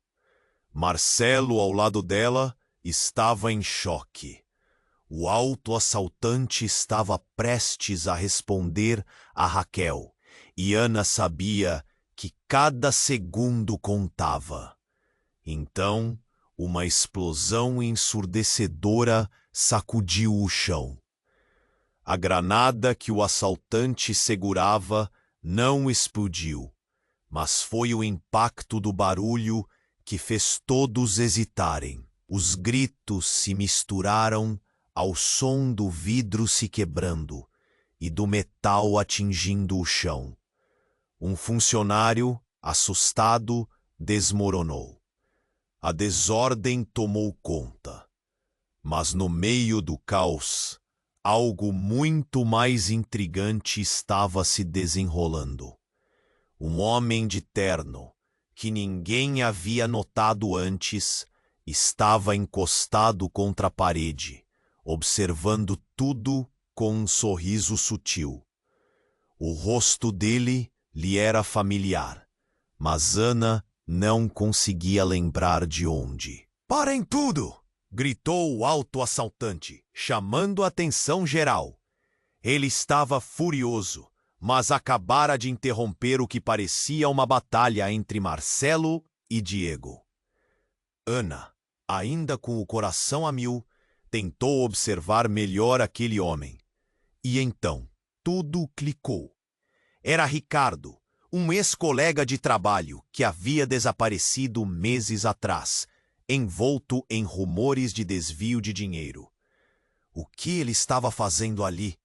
Marcelo, ao lado dela, estava em choque. O autoassaltante estava prestes a responder a Raquel, e Ana sabia que cada segundo contava. Então, uma explosão ensurdecedora sacudiu o chão. A granada que o assaltante segurava não explodiu, mas foi o impacto do barulho que fez todos hesitarem. Os gritos se misturaram ao som do vidro se quebrando e do metal atingindo o chão. Um funcionário, assustado, desmoronou. A desordem tomou conta. Mas no meio do caos, algo muito mais intrigante estava se desenrolando. Um homem de terno, que ninguém havia notado antes, estava encostado contra a parede, observando tudo com um sorriso sutil. O rosto dele lhe era familiar, mas Ana não conseguia lembrar de onde. "Parem tudo!" gritou o autoassaltante, chamando a atenção geral. Ele estava furioso, mas acabara de interromper o que parecia uma batalha entre Marcelo e Diego. Ana, ainda com o coração a mil, tentou observar melhor aquele homem. E então, tudo clicou. Era Ricardo, um ex-colega de trabalho que havia desaparecido meses atrás, envolto em rumores de desvio de dinheiro. O que ele estava fazendo ali?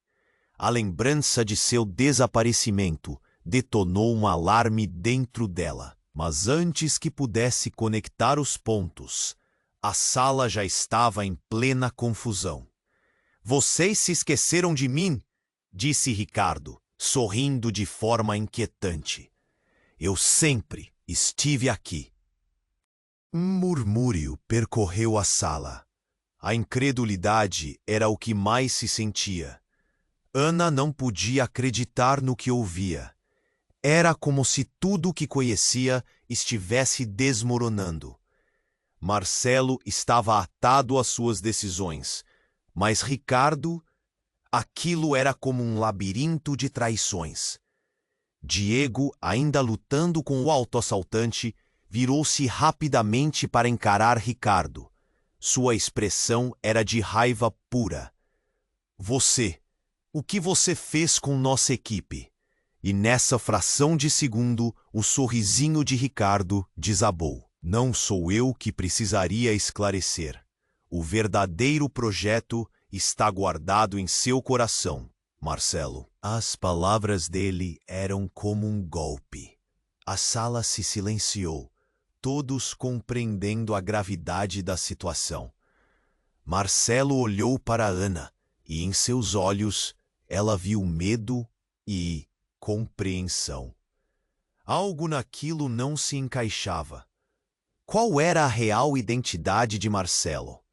A lembrança de seu desaparecimento detonou um alarme dentro dela. Mas antes que pudesse conectar os pontos, a sala já estava em plena confusão. "Vocês se esqueceram de mim?" disse Ricardo, sorrindo de forma inquietante. "Eu sempre estive aqui." Um murmúrio percorreu a sala. A incredulidade era o que mais se sentia. Ana não podia acreditar no que ouvia. Era como se tudo o que conhecia estivesse desmoronando. Marcelo estava atado às suas decisões, mas Ricardo, aquilo era como um labirinto de traições. Diego, ainda lutando com o autoassaltante, virou-se rapidamente para encarar Ricardo. Sua expressão era de raiva pura. O que você fez com nossa equipe?" E nessa fração de segundo, o sorrisinho de Ricardo desabou. "Não sou eu que precisaria esclarecer. O verdadeiro projeto está guardado em seu coração, Marcelo." As palavras dele eram como um golpe. A sala se silenciou, todos compreendendo a gravidade da situação. Marcelo olhou para Ana, e em seus olhos ela viu medo e compreensão. Algo naquilo não se encaixava. Qual era a real identidade de Marcelo?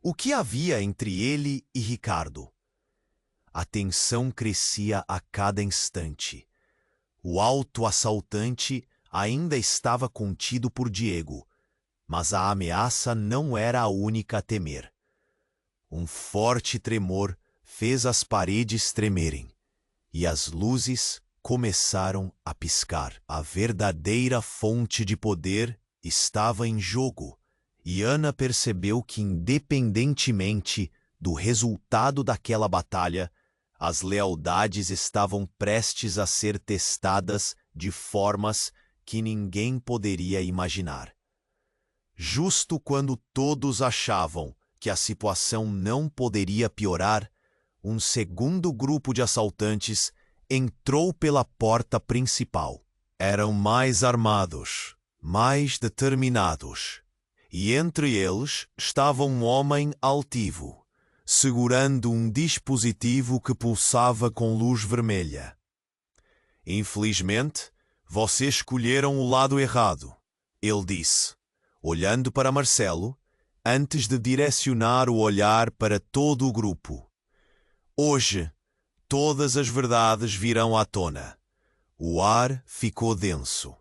O que havia entre ele e Ricardo? A tensão crescia a cada instante. O alto assaltante ainda estava contido por Diego, mas a ameaça não era a única a temer. Um forte tremor fez as paredes tremerem, e as luzes começaram a piscar. A verdadeira fonte de poder estava em jogo, e Ana percebeu que, independentemente do resultado daquela batalha, as lealdades estavam prestes a ser testadas de formas que ninguém poderia imaginar. Justo quando todos achavam que a situação não poderia piorar, um segundo grupo de assaltantes entrou pela porta principal. Eram mais armados, mais determinados, e entre eles estava um homem altivo, segurando um dispositivo que pulsava com luz vermelha. Infelizmente, vocês escolheram o lado errado, ele disse, olhando para Marcelo, antes de direcionar o olhar para todo o grupo. Hoje, todas as verdades virão à tona. O ar ficou denso.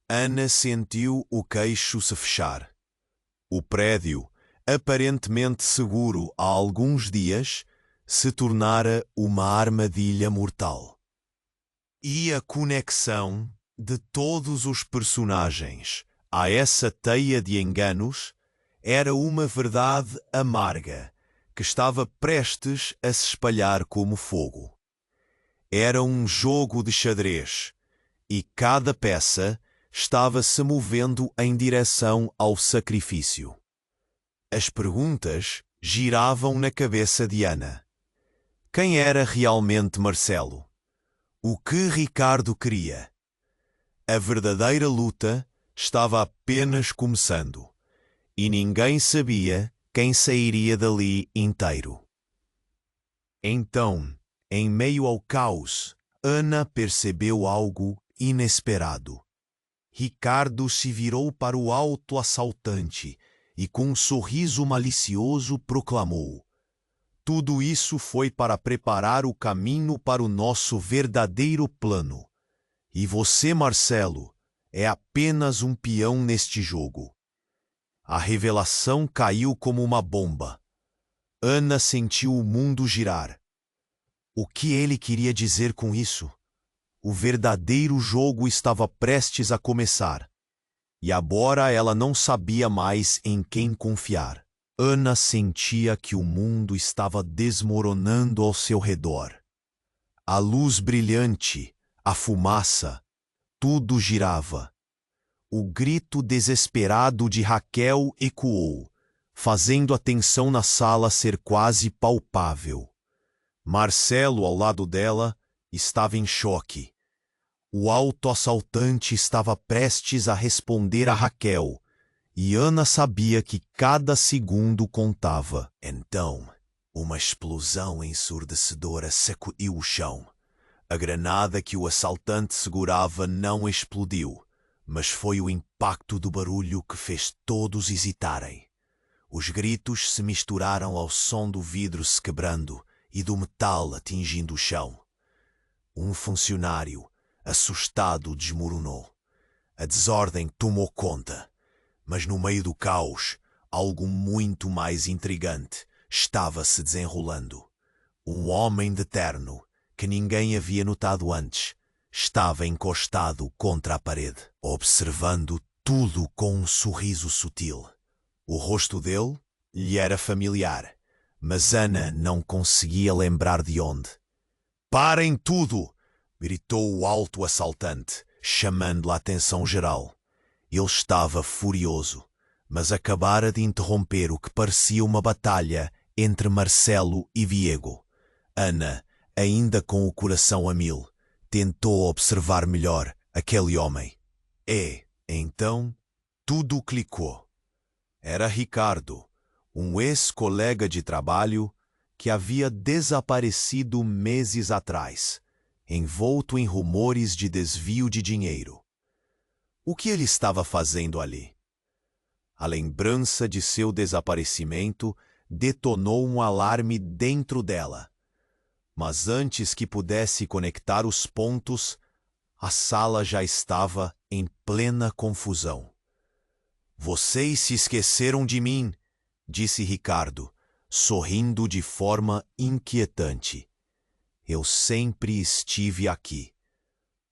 Ana sentiu o queixo se fechar. O prédio, aparentemente seguro há alguns dias, se tornara uma armadilha mortal. E a conexão de todos os personagens a essa teia de enganos era uma verdade amarga que estava prestes a se espalhar como fogo. Era um jogo de xadrez, e cada peça estava se movendo em direção ao sacrifício. As perguntas giravam na cabeça de Ana. Quem era realmente Marcelo? O que Ricardo queria? A verdadeira luta estava apenas começando, e ninguém sabia quem sairia dali inteiro. Então, em meio ao caos, Ana percebeu algo inesperado. Ricardo se virou para o alto assaltante e, com um sorriso malicioso, proclamou: tudo isso foi para preparar o caminho para o nosso verdadeiro plano. E você, Marcelo, é apenas um peão neste jogo. A revelação caiu como uma bomba. Ana sentiu o mundo girar. O que ele queria dizer com isso? O verdadeiro jogo estava prestes a começar. E agora ela não sabia mais em quem confiar. Ana sentia que o mundo estava desmoronando ao seu redor. A luz brilhante, a fumaça, tudo girava. O grito desesperado de Raquel ecoou, fazendo a tensão na sala ser quase palpável. Marcelo, ao lado dela, estava em choque. O alto assaltante estava prestes a responder a Raquel, e Ana sabia que cada segundo contava. Então, uma explosão ensurdecedora sacudiu o chão. A granada que o assaltante segurava não explodiu, mas foi o impacto do barulho que fez todos hesitarem. Os gritos se misturaram ao som do vidro se quebrando e do metal atingindo o chão. Um funcionário, assustado, desmoronou. A desordem tomou conta, mas no meio do caos, algo muito mais intrigante estava se desenrolando. Um homem de terno, que ninguém havia notado antes, estava encostado contra a parede, observando tudo com um sorriso sutil. O rosto dele lhe era familiar, mas Ana não conseguia lembrar de onde. "Parem tudo!" gritou o alto assaltante, chamando a atenção geral. Ele estava furioso, mas acabara de interromper o que parecia uma batalha entre Marcelo e Diego. Ana, ainda com o coração a mil, tentou observar melhor aquele homem. Então, tudo clicou. Era Ricardo, um ex-colega de trabalho que havia desaparecido meses atrás, envolto em rumores de desvio de dinheiro. O que ele estava fazendo ali? A lembrança de seu desaparecimento detonou um alarme dentro dela. Mas antes que pudesse conectar os pontos, a sala já estava em plena confusão. Vocês se esqueceram de mim, disse Ricardo, sorrindo de forma inquietante. Eu sempre estive aqui.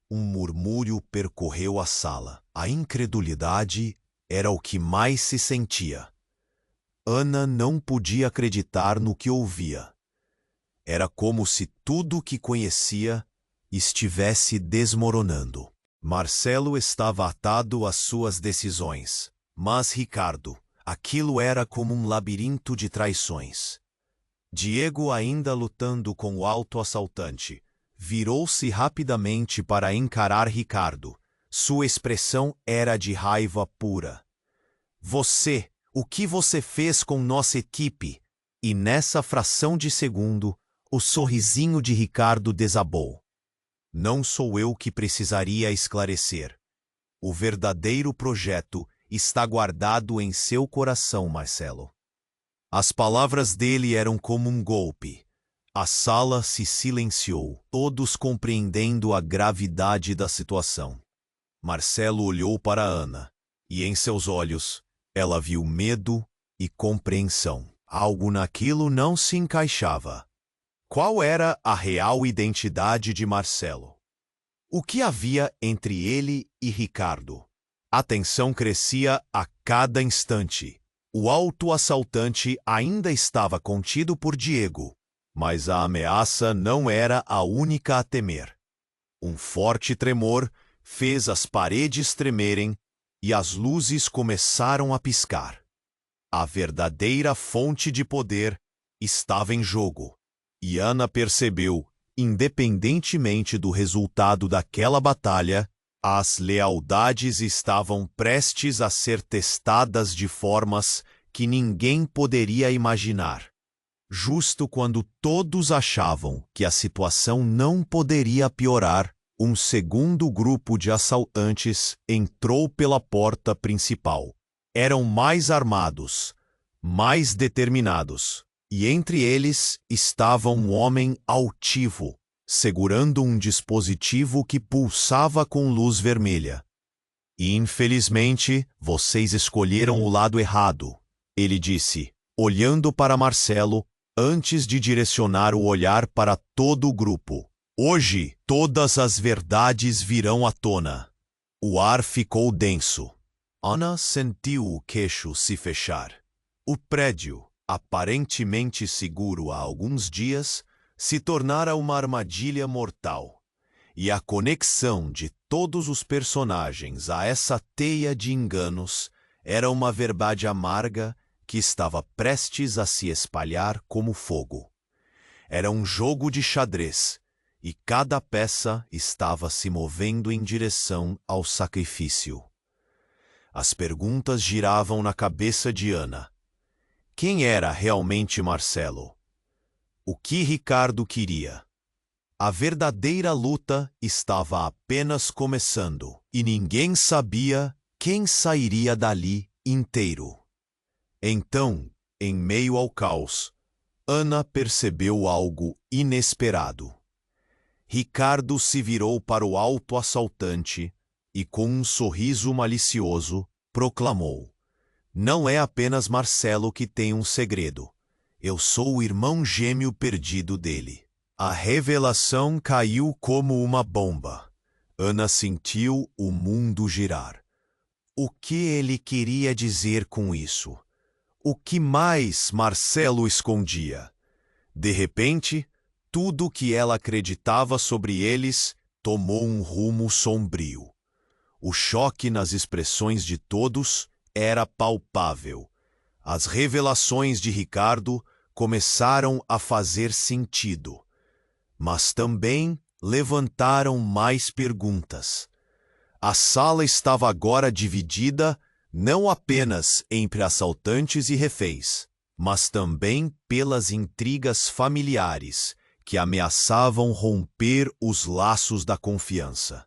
Um murmúrio percorreu a sala. A incredulidade era o que mais se sentia. Ana não podia acreditar no que ouvia. Era como se tudo o que conhecia estivesse desmoronando. Marcelo estava atado às suas decisões, mas Ricardo, aquilo era como um labirinto de traições. Diego, ainda lutando com o alto-assaltante, virou-se rapidamente para encarar Ricardo. Sua expressão era de raiva pura. O que você fez com nossa equipe? E nessa fração de segundo, o sorrisinho de Ricardo desabou. Não sou eu que precisaria esclarecer. O verdadeiro projeto está guardado em seu coração, Marcelo. As palavras dele eram como um golpe. A sala se silenciou, todos compreendendo a gravidade da situação. Marcelo olhou para Ana, e em seus olhos, ela viu medo e compreensão. Algo naquilo não se encaixava. Qual era a real identidade de Marcelo? O que havia entre ele e Ricardo? A tensão crescia a cada instante. O auto-assaltante ainda estava contido por Diego, mas a ameaça não era a única a temer. Um forte tremor fez as paredes tremerem e as luzes começaram a piscar. A verdadeira fonte de poder estava em jogo. E Ana percebeu, independentemente do resultado daquela batalha, as lealdades estavam prestes a ser testadas de formas que ninguém poderia imaginar. Justo quando todos achavam que a situação não poderia piorar, um segundo grupo de assaltantes entrou pela porta principal. Eram mais armados, mais determinados. E entre eles estava um homem altivo, segurando um dispositivo que pulsava com luz vermelha. E infelizmente, vocês escolheram o lado errado, ele disse, olhando para Marcelo, antes de direcionar o olhar para todo o grupo. Hoje, todas as verdades virão à tona. O ar ficou denso. Ana sentiu o queixo se fechar. O prédio, aparentemente seguro há alguns dias, se tornara uma armadilha mortal. E a conexão de todos os personagens a essa teia de enganos era uma verdade amarga que estava prestes a se espalhar como fogo. Era um jogo de xadrez, e cada peça estava se movendo em direção ao sacrifício. As perguntas giravam na cabeça de Ana. Quem era realmente Marcelo? O que Ricardo queria? A verdadeira luta estava apenas começando, e ninguém sabia quem sairia dali inteiro. Então, em meio ao caos, Ana percebeu algo inesperado. Ricardo se virou para o auto-assaltante e, com um sorriso malicioso, proclamou: Não é apenas Marcelo que tem um segredo. Eu sou o irmão gêmeo perdido dele. A revelação caiu como uma bomba. Ana sentiu o mundo girar. O que ele queria dizer com isso? O que mais Marcelo escondia? De repente, tudo o que ela acreditava sobre eles tomou um rumo sombrio. O choque nas expressões de todos era palpável. As revelações de Ricardo começaram a fazer sentido, mas também levantaram mais perguntas. A sala estava agora dividida não apenas entre assaltantes e reféns, mas também pelas intrigas familiares que ameaçavam romper os laços da confiança.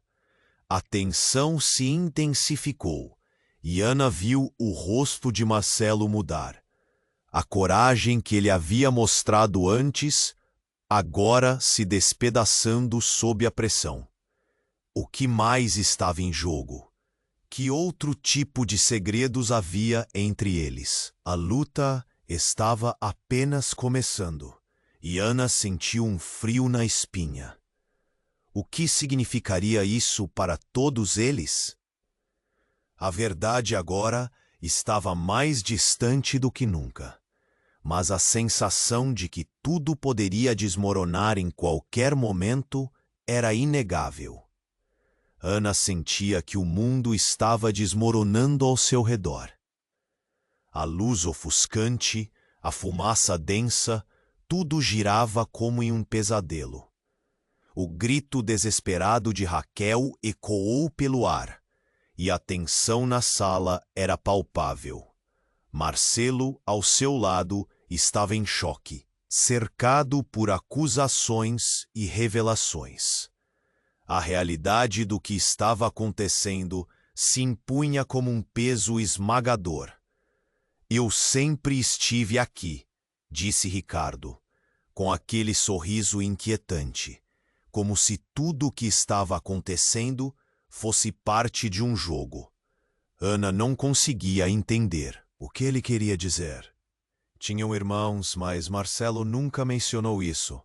A tensão se intensificou, E Ana viu o rosto de Marcelo mudar. A coragem que ele havia mostrado antes, agora se despedaçando sob a pressão. O que mais estava em jogo? Que outro tipo de segredos havia entre eles? A luta estava apenas começando, e Ana sentiu um frio na espinha. O que significaria isso para todos eles? A verdade agora estava mais distante do que nunca, mas a sensação de que tudo poderia desmoronar em qualquer momento era inegável. Ana sentia que o mundo estava desmoronando ao seu redor. A luz ofuscante, a fumaça densa, tudo girava como em um pesadelo. O grito desesperado de Raquel ecoou pelo ar, e a tensão na sala era palpável. Marcelo, ao seu lado, estava em choque, cercado por acusações e revelações. A realidade do que estava acontecendo se impunha como um peso esmagador. Eu sempre estive aqui, disse Ricardo, com aquele sorriso inquietante, como se tudo o que estava acontecendo fosse parte de um jogo. Ana não conseguia entender o que ele queria dizer. Tinham irmãos, mas Marcelo nunca mencionou isso.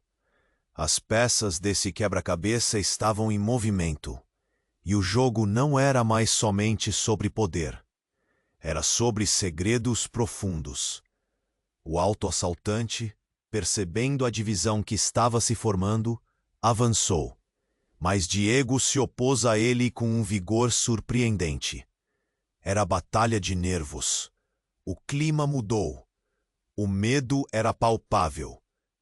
As peças desse quebra-cabeça estavam em movimento, e o jogo não era mais somente sobre poder. Era sobre segredos profundos. O alto-assaltante, percebendo a divisão que estava se formando, avançou, mas Diego se opôs a ele com um vigor surpreendente. Era batalha de nervos. O clima mudou. O medo era palpável.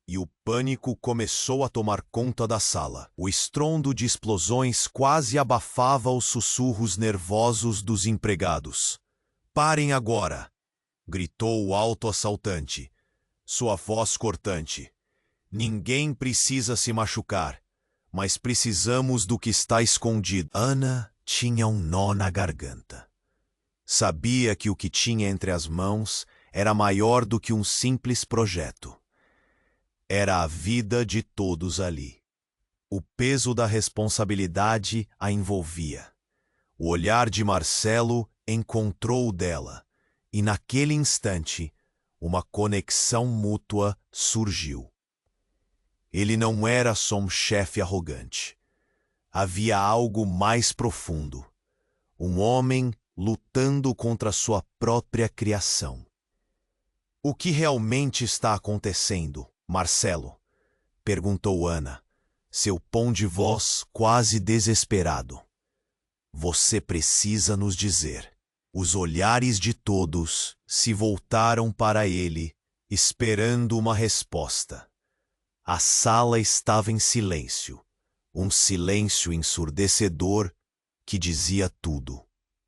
E o pânico começou a tomar conta da sala. O estrondo de explosões quase abafava os sussurros nervosos dos empregados. "Parem agora!" gritou o alto-assaltante, sua voz cortante. "Ninguém precisa se machucar, mas precisamos do que está escondido." Ana tinha um nó na garganta. Sabia que o que tinha entre as mãos era maior do que um simples projeto. Era a vida de todos ali. O peso da responsabilidade a envolvia. O olhar de Marcelo encontrou o dela, e naquele instante, uma conexão mútua surgiu. Ele não era só um chefe arrogante. Havia algo mais profundo. Um homem lutando contra sua própria criação. "O que realmente está acontecendo, Marcelo?" perguntou Ana, seu tom de voz quase desesperado. "Você precisa nos dizer." Os olhares de todos se voltaram para ele, esperando uma resposta. A sala estava em silêncio, um silêncio ensurdecedor que dizia tudo.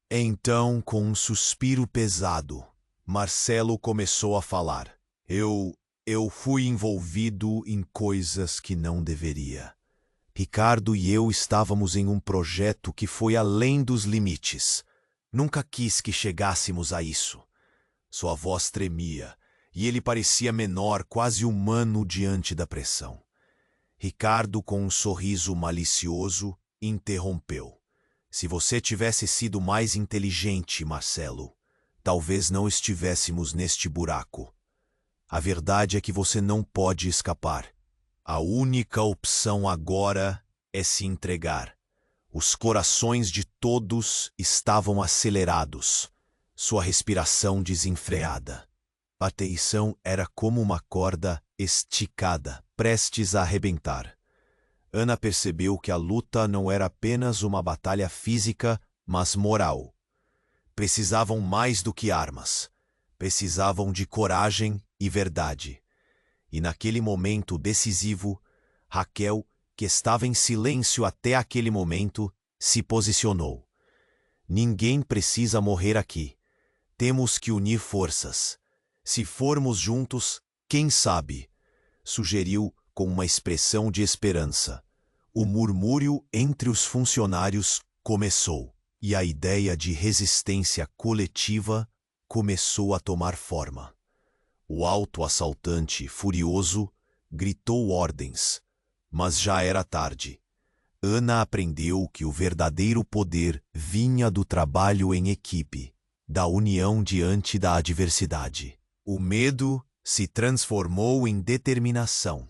Então, com um suspiro pesado, Marcelo começou a falar. Eu fui envolvido em coisas que não deveria. Ricardo e eu estávamos em um projeto que foi além dos limites. Nunca quis que chegássemos a isso." Sua voz tremia, e ele parecia menor, quase humano diante da pressão. Ricardo, com um sorriso malicioso, interrompeu. "Se você tivesse sido mais inteligente, Marcelo, talvez não estivéssemos neste buraco. A verdade é que você não pode escapar. A única opção agora é se entregar." Os corações de todos estavam acelerados, sua respiração desenfreada. A tensão era como uma corda esticada, prestes a arrebentar. Ana percebeu que a luta não era apenas uma batalha física, mas moral. Precisavam mais do que armas. Precisavam de coragem e verdade. E naquele momento decisivo, Raquel, que estava em silêncio até aquele momento, se posicionou. "Ninguém precisa morrer aqui. Temos que unir forças. Se formos juntos, quem sabe?" sugeriu com uma expressão de esperança. O murmúrio entre os funcionários começou. e a ideia de resistência coletiva começou a tomar forma. O alto assaltante, furioso, gritou ordens, mas já era tarde. Ana aprendeu que o verdadeiro poder vinha do trabalho em equipe, da união diante da adversidade. O medo se transformou em determinação.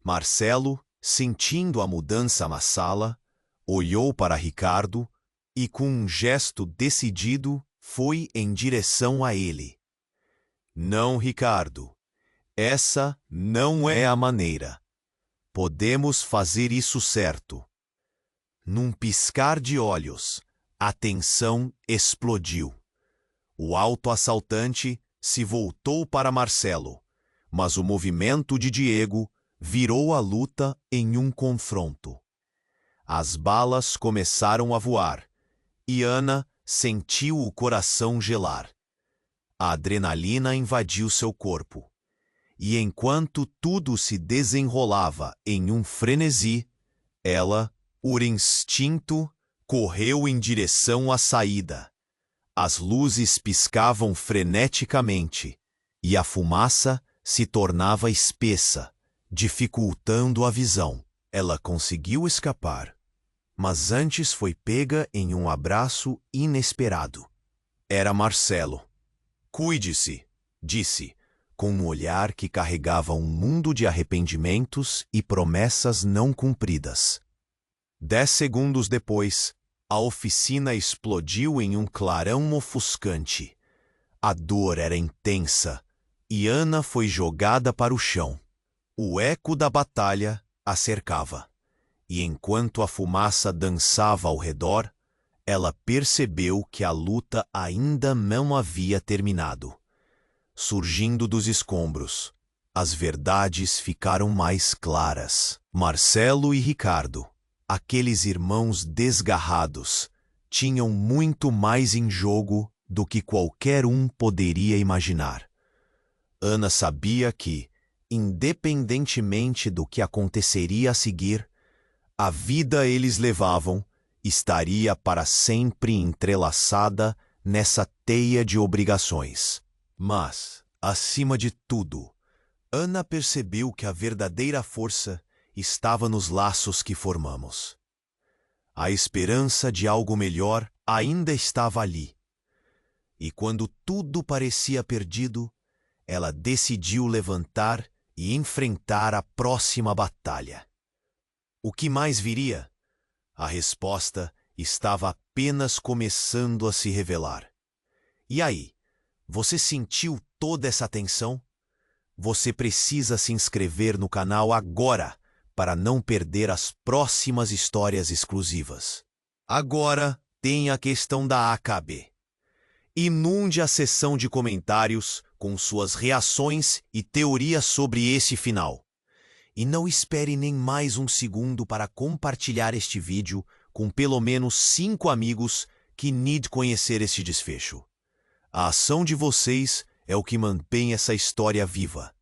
Marcelo, sentindo a mudança na sala, olhou para Ricardo e, com um gesto decidido, foi em direção a ele. Não, Ricardo. Essa não é a maneira. Podemos fazer isso certo. Num piscar de olhos, a tensão explodiu. O alto assaltante se voltou para Marcelo, mas o movimento de Diego virou a luta em um confronto. As balas começaram a voar e Ana sentiu o coração gelar. A adrenalina invadiu seu corpo. E enquanto tudo se desenrolava em um frenesi, ela, por instinto, correu em direção à saída. As luzes piscavam freneticamente e a fumaça se tornava espessa, dificultando a visão. Ela conseguiu escapar, mas antes foi pega em um abraço inesperado. Era Marcelo. Cuide-se, disse, com um olhar que carregava um mundo de arrependimentos e promessas não cumpridas. 10 segundos depois, a oficina explodiu em um clarão ofuscante. A dor era intensa e Ana foi jogada para o chão. O eco da batalha a cercava, e enquanto a fumaça dançava ao redor, ela percebeu que a luta ainda não havia terminado. Surgindo dos escombros, as verdades ficaram mais claras. Marcelo e Ricardo, aqueles irmãos desgarrados, tinham muito mais em jogo do que qualquer um poderia imaginar. Ana sabia que, independentemente do que aconteceria a seguir, a vida eles levavam estaria para sempre entrelaçada nessa teia de obrigações. Mas, acima de tudo, Ana percebeu que a verdadeira força estava nos laços que formamos. A esperança de algo melhor ainda estava ali. E quando tudo parecia perdido, ela decidiu levantar e enfrentar a próxima batalha. O que mais viria? A resposta estava apenas começando a se revelar. E aí, você sentiu toda essa tensão? Você precisa se inscrever no canal agora para não perder as próximas histórias exclusivas. Agora tem a questão da AKB. Inunde a seção de comentários com suas reações e teorias sobre esse final. E não espere nem mais um segundo para compartilhar este vídeo com pelo menos 5 amigos que need conhecer este desfecho. A ação de vocês é o que mantém essa história viva.